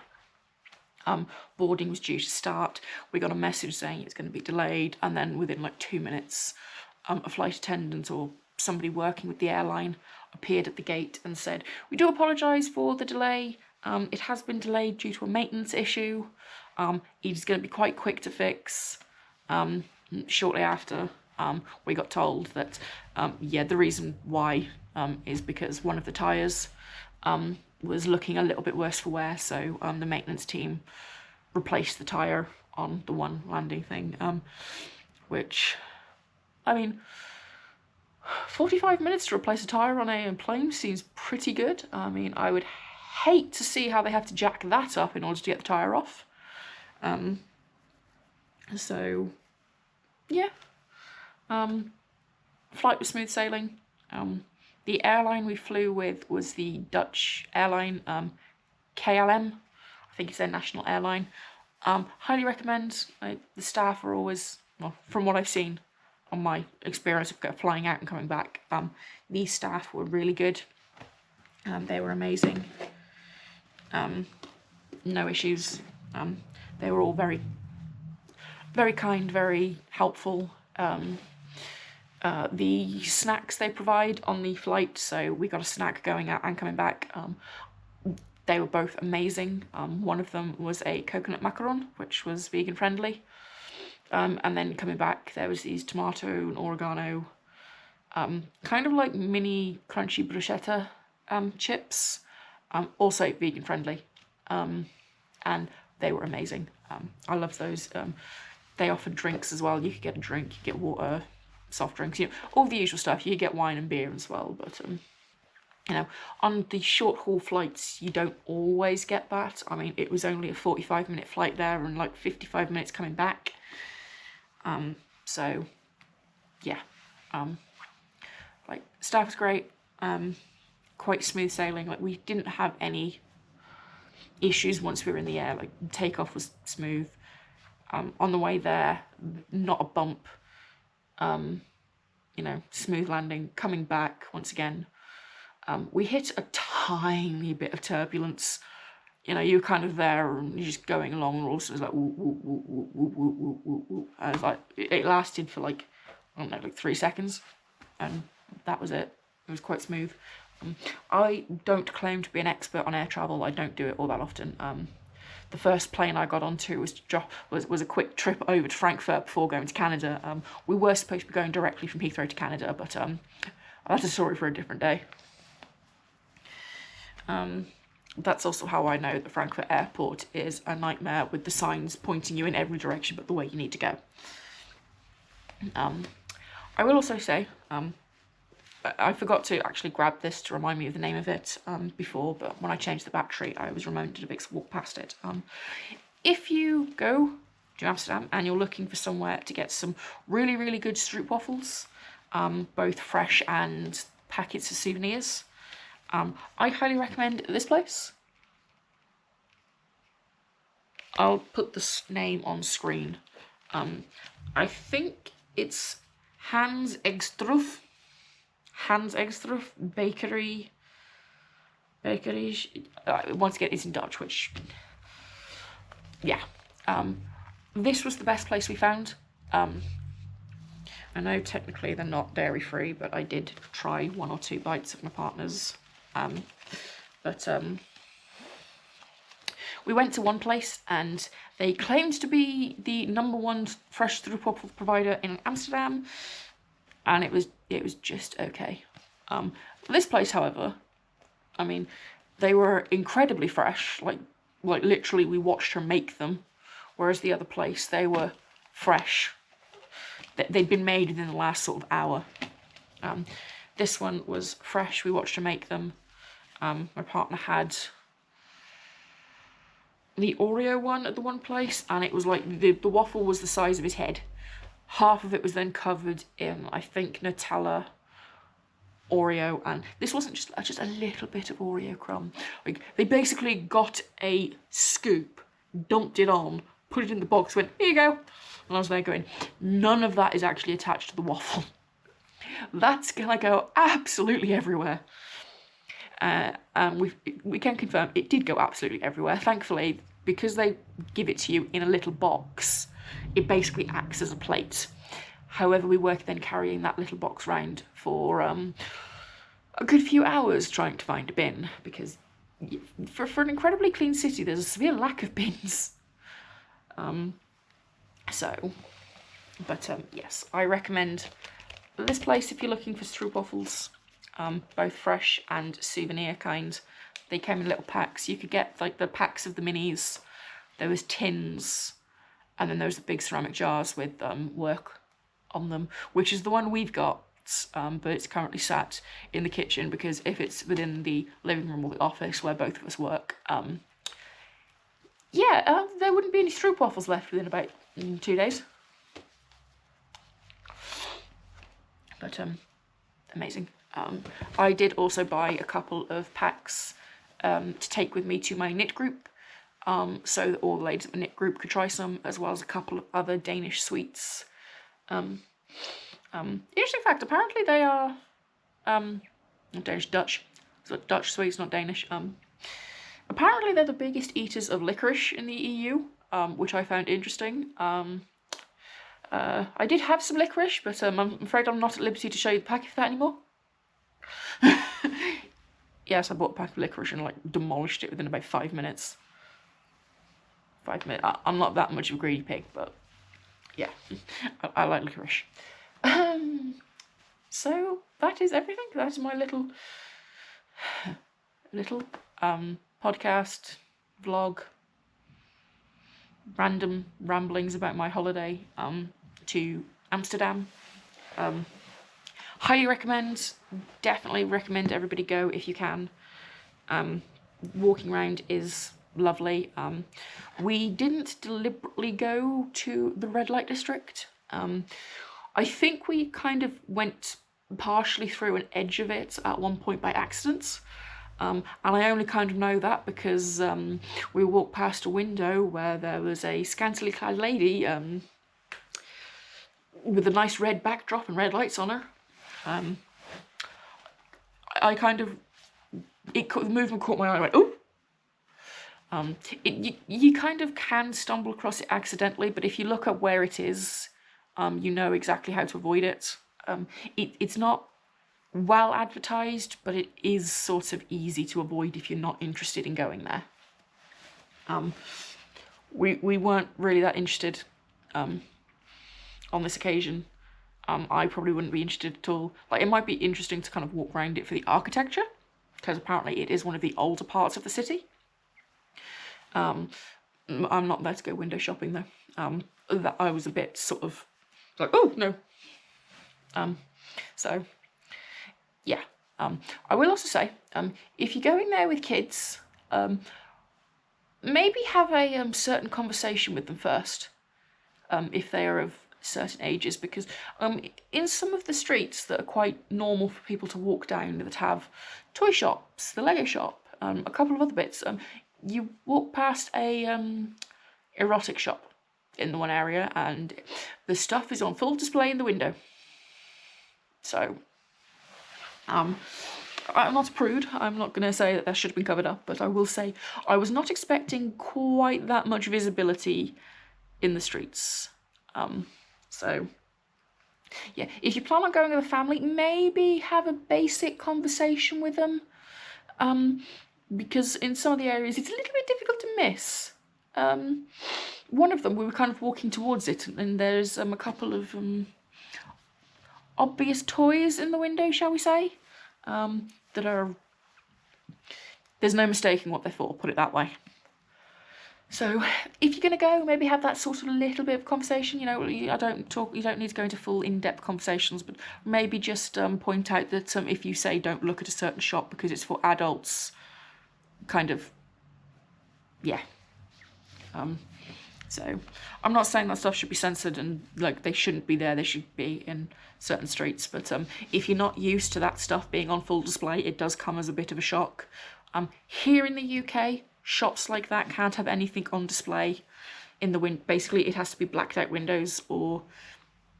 boarding was due to start, we got a message saying it's going to be delayed, and then within like 2 minutes, a flight attendant or somebody working with the airline appeared at the gate and said, "We do apologise for the delay. It has been delayed due to a maintenance issue. It's going to be quite quick to fix." Shortly after, we got told that, yeah, the reason why is because one of the tyres was looking a little bit worse for wear, so the maintenance team replaced the tyre on the one landing thing, which, I mean, 45 minutes to replace a tyre on a plane seems pretty good. I mean, I would hate to see how they have to jack that up in order to get the tyre off. So, yeah. Flight was smooth sailing. The airline we flew with was the Dutch airline, KLM. I think it's their national airline. Highly recommend. The staff are always, well, from what I've seen on my experience of flying out and coming back, these staff were really good. They were amazing. No issues. They were all very, very kind, very helpful. The snacks they provide on the flight, so we got a snack going out and coming back. They were both amazing. One of them was a coconut macaron, which was vegan friendly. And then coming back, there was these tomato and oregano, kind of like mini crunchy bruschetta chips, also vegan friendly. And they were amazing. I love those. They offered drinks as well. You could get a drink, you get water, soft drinks, you know, all the usual stuff. You could get wine and beer as well, but you know, on the short haul flights, you don't always get that. I mean, it was only a 45-minute flight there and like 55 minutes coming back. So yeah, like staff was great, quite smooth sailing. Like we didn't have any issues once we were in the air. Like takeoff was smooth. On the way there, not a bump. You know, smooth landing. Coming back once again, we hit a tiny bit of turbulence. You know, you're kind of there and you're just going along, and also it's like woo, woo, woo, woo, woo, woo, woo, woo, woo. And it's like it lasted for like, I don't know, like 3 seconds, and that was it. It was quite smooth. I don't claim to be an expert on air travel. I don't do it all that often. The first plane I got onto was a quick trip over to Frankfurt before going to Canada. We were supposed to be going directly from Heathrow to Canada, but that's a story for a different day. That's also how I know that Frankfurt Airport is a nightmare, with the signs pointing you in every direction but the way you need to go. I will also say, I forgot to actually grab this to remind me of the name of it before, but when I changed the battery, I was reminded of it, walk past it. If you go to Amsterdam and you're looking for somewhere to get some really, really good stroop waffles, both fresh and packets of souvenirs, I highly recommend this place. I'll put this name on screen. I think it's Hans Egstrup Bakery. Once again, it's in Dutch, which, yeah. This was the best place we found. I know technically they're not dairy free, but I did try 1 or 2 bites of my partner's. We went to one place and they claimed to be the #1 fresh stroop waffle provider in Amsterdam, and it was just okay. This place, however, I mean, they were incredibly fresh. Like literally, we watched her make them, whereas the other place, they were fresh. They'd been made within the last sort of hour. This one was fresh. We watched her make them. My partner had the Oreo one at the one place, and it was like the waffle was the size of his head. Half of it was then covered in, I think, Nutella, Oreo, and this wasn't just a little bit of Oreo crumb. Like, they basically got a scoop, dumped it on, put it in the box, went, here you go. And I was there going, none of that is actually attached to the waffle. That's gonna go absolutely everywhere. We can confirm it did go absolutely everywhere. Thankfully, because they give it to you in a little box, it basically acts as a plate. However, we were then carrying that little box round for a good few hours trying to find a bin, because for an incredibly clean city, there's a severe lack of bins. Yes, I recommend this place if you're looking for stroopwafels, both fresh and souvenir kind. They came in little packs. You could get like the packs of the minis. There was tins, and then there was the big ceramic jars with work on them, which is the one we've got, but it's currently sat in the kitchen because if it's within the living room or the office where both of us work, there wouldn't be any stroopwafels left within about 2 days. But amazing. I did also buy a couple of packs to take with me to my knit group, so that all the ladies of the knit group could try some, as well as a couple of other Danish sweets. Interesting fact, apparently they are Dutch. So Dutch sweets, not Danish. Apparently they're the biggest eaters of licorice in the EU, which I found interesting. I did have some licorice, but I'm afraid I'm not at liberty to show you the packet for that anymore. Yes, I bought a pack of licorice and like demolished it within about 5 minutes. 5 minutes. I'm not that much of a greedy pig, but yeah, I like licorice. So that is everything. That is my little podcast vlog, random ramblings about my holiday to Amsterdam. Highly recommend, definitely recommend everybody go if you can. Walking around is lovely. We didn't deliberately go to the red light district. I think we kind of went partially through an edge of it at one point by accident. And I only kind of know that because we walked past a window where there was a scantily clad lady with a nice red backdrop and red lights on her. The movement caught my eye. I went, oh. You kind of can stumble across it accidentally, but if you look up where it is, you know exactly how to avoid it. It's not well advertised, but it is sort of easy to avoid if you're not interested in going there. We weren't really that interested on this occasion. I probably wouldn't be interested at all. Like, it might be interesting to kind of walk around it for the architecture, because apparently it is one of the older parts of the city. I'm not there to go window shopping though. That I was a bit sort of like, oh no. So yeah. I will also say, if you're going there with kids, maybe have a certain conversation with them first, if they are of certain ages, because in some of the streets that are quite normal for people to walk down, that have toy shops, the Lego shop, a couple of other bits, you walk past a erotic shop in the one area, and the stuff is on full display in the window. So I'm not a prude. I'm not going to say that should have been covered up, but I will say I was not expecting quite that much visibility in the streets. So yeah, if you plan on going with a family, maybe have a basic conversation with them, because in some of the areas it's a little bit difficult to miss. One of them, we were kind of walking towards it, and there's a couple of obvious toys in the window, shall we say, that are, there's no mistaking what they're for, put it that way. So if you're going to go, maybe have that sort of little bit of conversation. You don't need to go into full in-depth conversations, but maybe just point out that if you say don't look at a certain shop because it's for adults, kind of, yeah. So I'm not saying that stuff should be censored and like they shouldn't be there. They should be in certain streets. But if you're not used to that stuff being on full display, it does come as a bit of a shock. Here in the UK, shops like that can't have anything on display in the basically it has to be blacked out windows or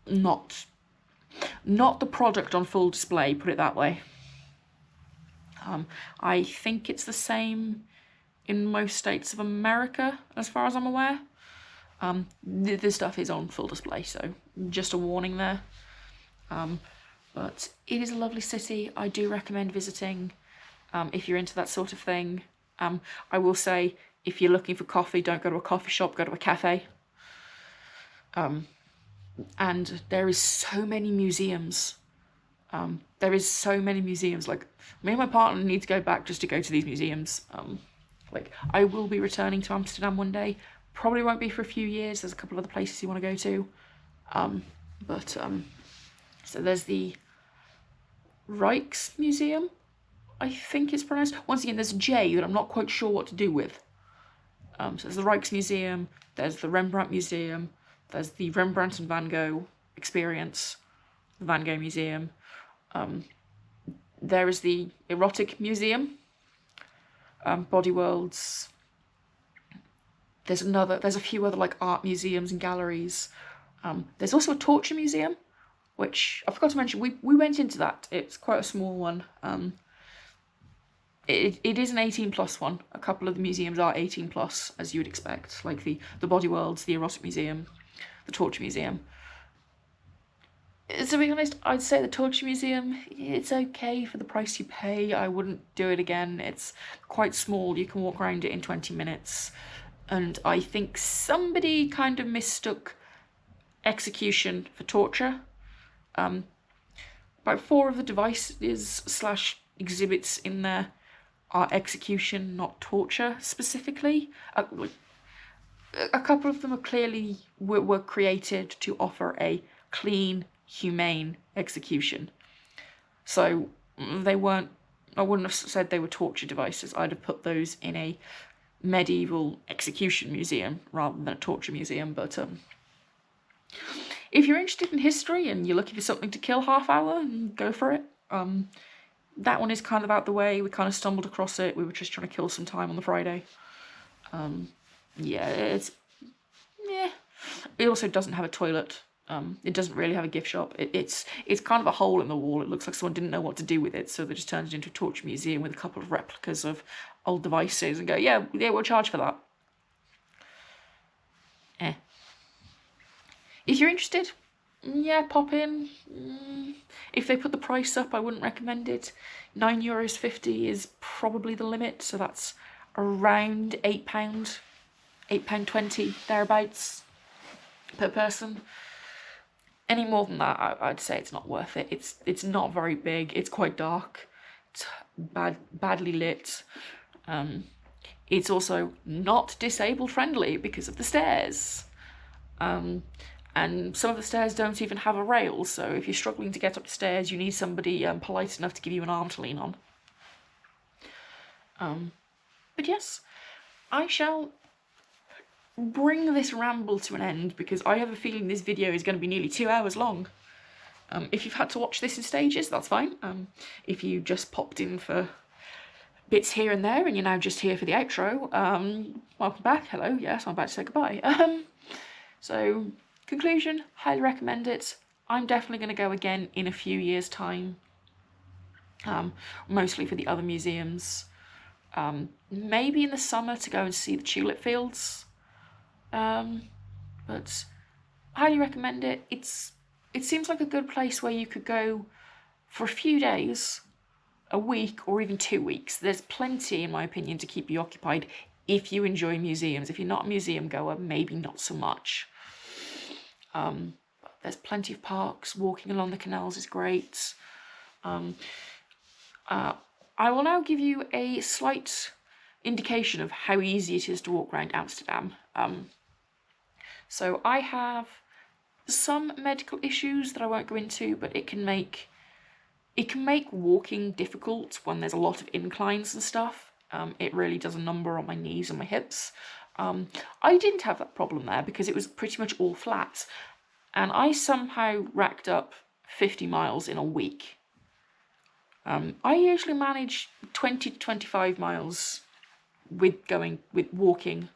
not the product on full display, put it that way. I think it's the same in most states of America as far as I'm aware. This stuff is on full display, so just a warning there. But it is a lovely city. I do recommend visiting if you're into that sort of thing. I will say, if you're looking for coffee, don't go to a coffee shop, go to a cafe. And there is so many museums. Like, me and my partner need to go back just to go to these museums. Like, I will be returning to Amsterdam one day. Probably won't be for a few years. There's a couple of other places you want to go to. So there's the Rijksmuseum, I think it's pronounced. Once again, there's a J that I'm not quite sure what to do with. So there's the Rijksmuseum, there's the Rembrandt Museum, there's the Rembrandt and Van Gogh Experience, the Van Gogh Museum. There is the Erotic Museum, Body Worlds. There's a few other like art museums and galleries. There's also a torture museum, which I forgot to mention. We went into that. It's quite a small one. It is an 18+ one. A couple of the museums are 18+, as you would expect, like the Body Worlds, the Erotic Museum, the Torture Museum. To be honest, I'd say the Torture Museum, it's okay for the price you pay. I wouldn't do it again. It's quite small. You can walk around it in 20 minutes. And I think somebody kind of mistook execution for torture. About 4 of the devices / exhibits in there are execution, not torture specifically. A couple of them are clearly were created to offer a clean, humane execution. So they weren't. I wouldn't have said they were torture devices. I'd have put those in a medieval execution museum rather than a torture museum. But if you're interested in history and you're looking for something to kill half hour, go for it. That one is kind of out the way. We kind of stumbled across it. We were just trying to kill some time on the Friday. It also doesn't have a toilet. It doesn't really have a gift shop. It's kind of a hole in the wall. It looks like someone didn't know what to do with it, so they just turned it into a torture museum with a couple of replicas of old devices and go, yeah, we'll charge for that. If you're interested, yeah, pop in. If they put the price up, I wouldn't recommend it. €9.50 is probably the limit, so that's around £8, £8.20 thereabouts per person. Any more than that, I'd say it's not worth it. It's not very big. It's quite dark. It's badly lit. It's also not disabled friendly because of the stairs. And some of the stairs don't even have a rail, so if you're struggling to get up the stairs, you need somebody polite enough to give you an arm to lean on. But yes, I shall bring this ramble to an end because I have a feeling this video is going to be nearly 2 hours long. If you've had to watch this in stages, that's fine. If you just popped in for bits here and there and you're now just here for the outro, welcome back. Hello, yes, I'm about to say goodbye. So, conclusion, highly recommend it. I'm definitely going to go again in a few years' time, mostly for the other museums. Maybe in the summer to go and see the tulip fields. But highly recommend it. It seems like a good place where you could go for a few days, a week, or even 2 weeks. There's plenty, in my opinion, to keep you occupied if you enjoy museums. If you're not a museum goer, maybe not so much. But there's plenty of parks. Walking along the canals is great. I will now give you a slight indication of how easy it is to walk around Amsterdam. So I have some medical issues that I won't go into, but it can make walking difficult when there's a lot of inclines and stuff. It really does a number on my knees and my hips. I didn't have that problem there because it was pretty much all flat, and I somehow racked up 50 miles in a week. I usually manage 20 to 25 miles with walking,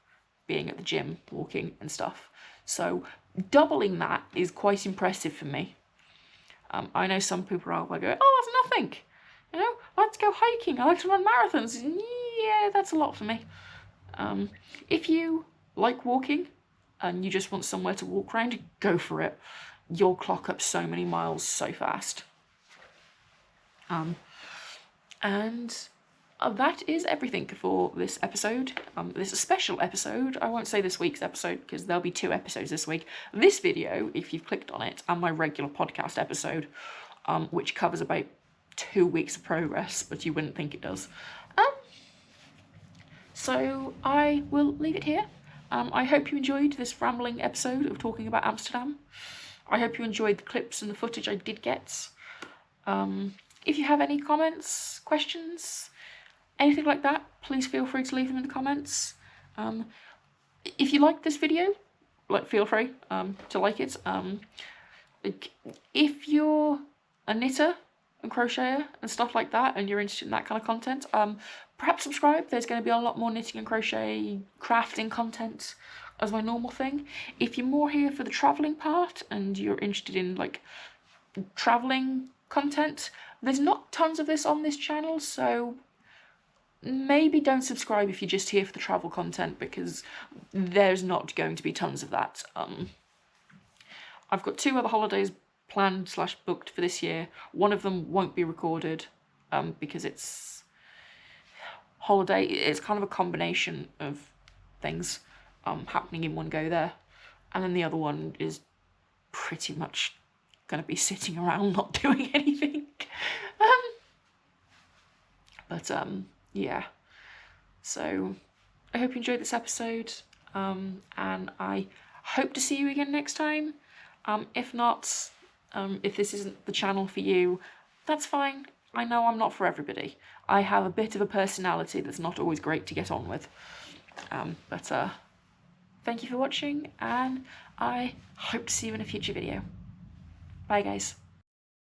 being at the gym, walking and stuff. So doubling that is quite impressive for me. I know some people are like, oh, that's nothing. You know, I like to go hiking. I like to run marathons. Yeah, that's a lot for me. If you like walking and you just want somewhere to walk around, go for it. You'll clock up so many miles so fast. And that is everything for this episode. This is a special episode. I won't say this week's episode because there'll be 2 episodes this week. This video, if you've clicked on it, and my regular podcast episode, which covers about 2 weeks of progress, but you wouldn't think it does. So I will leave it here. I hope you enjoyed this rambling episode of talking about Amsterdam. I hope you enjoyed the clips and the footage I did get. If you have any comments, questions, anything like that, please feel free to leave them in the comments. If you like this video, feel free to like it. If you're a knitter and crocheter and stuff like that, and you're interested in that kind of content, perhaps subscribe. There's going to be a lot more knitting and crochet crafting content as my normal thing. If you're more here for the travelling part and you're interested in travelling content, there's not tons of this on this channel, so maybe don't subscribe if you're just here for the travel content, because there's not going to be tons of that. I've got 2 other holidays planned / booked for this year. One of them won't be recorded because it's holiday. It's kind of a combination of things happening in one go there, and then the other one is pretty much going to be sitting around not doing anything. Yeah, so I hope you enjoyed this episode, and I hope to see you again next time. If not, if this isn't the channel for you, that's fine. I know I'm not for everybody. I have a bit of a personality that's not always great to get on with. Thank you for watching, and I hope to see you in a future video. Bye, guys.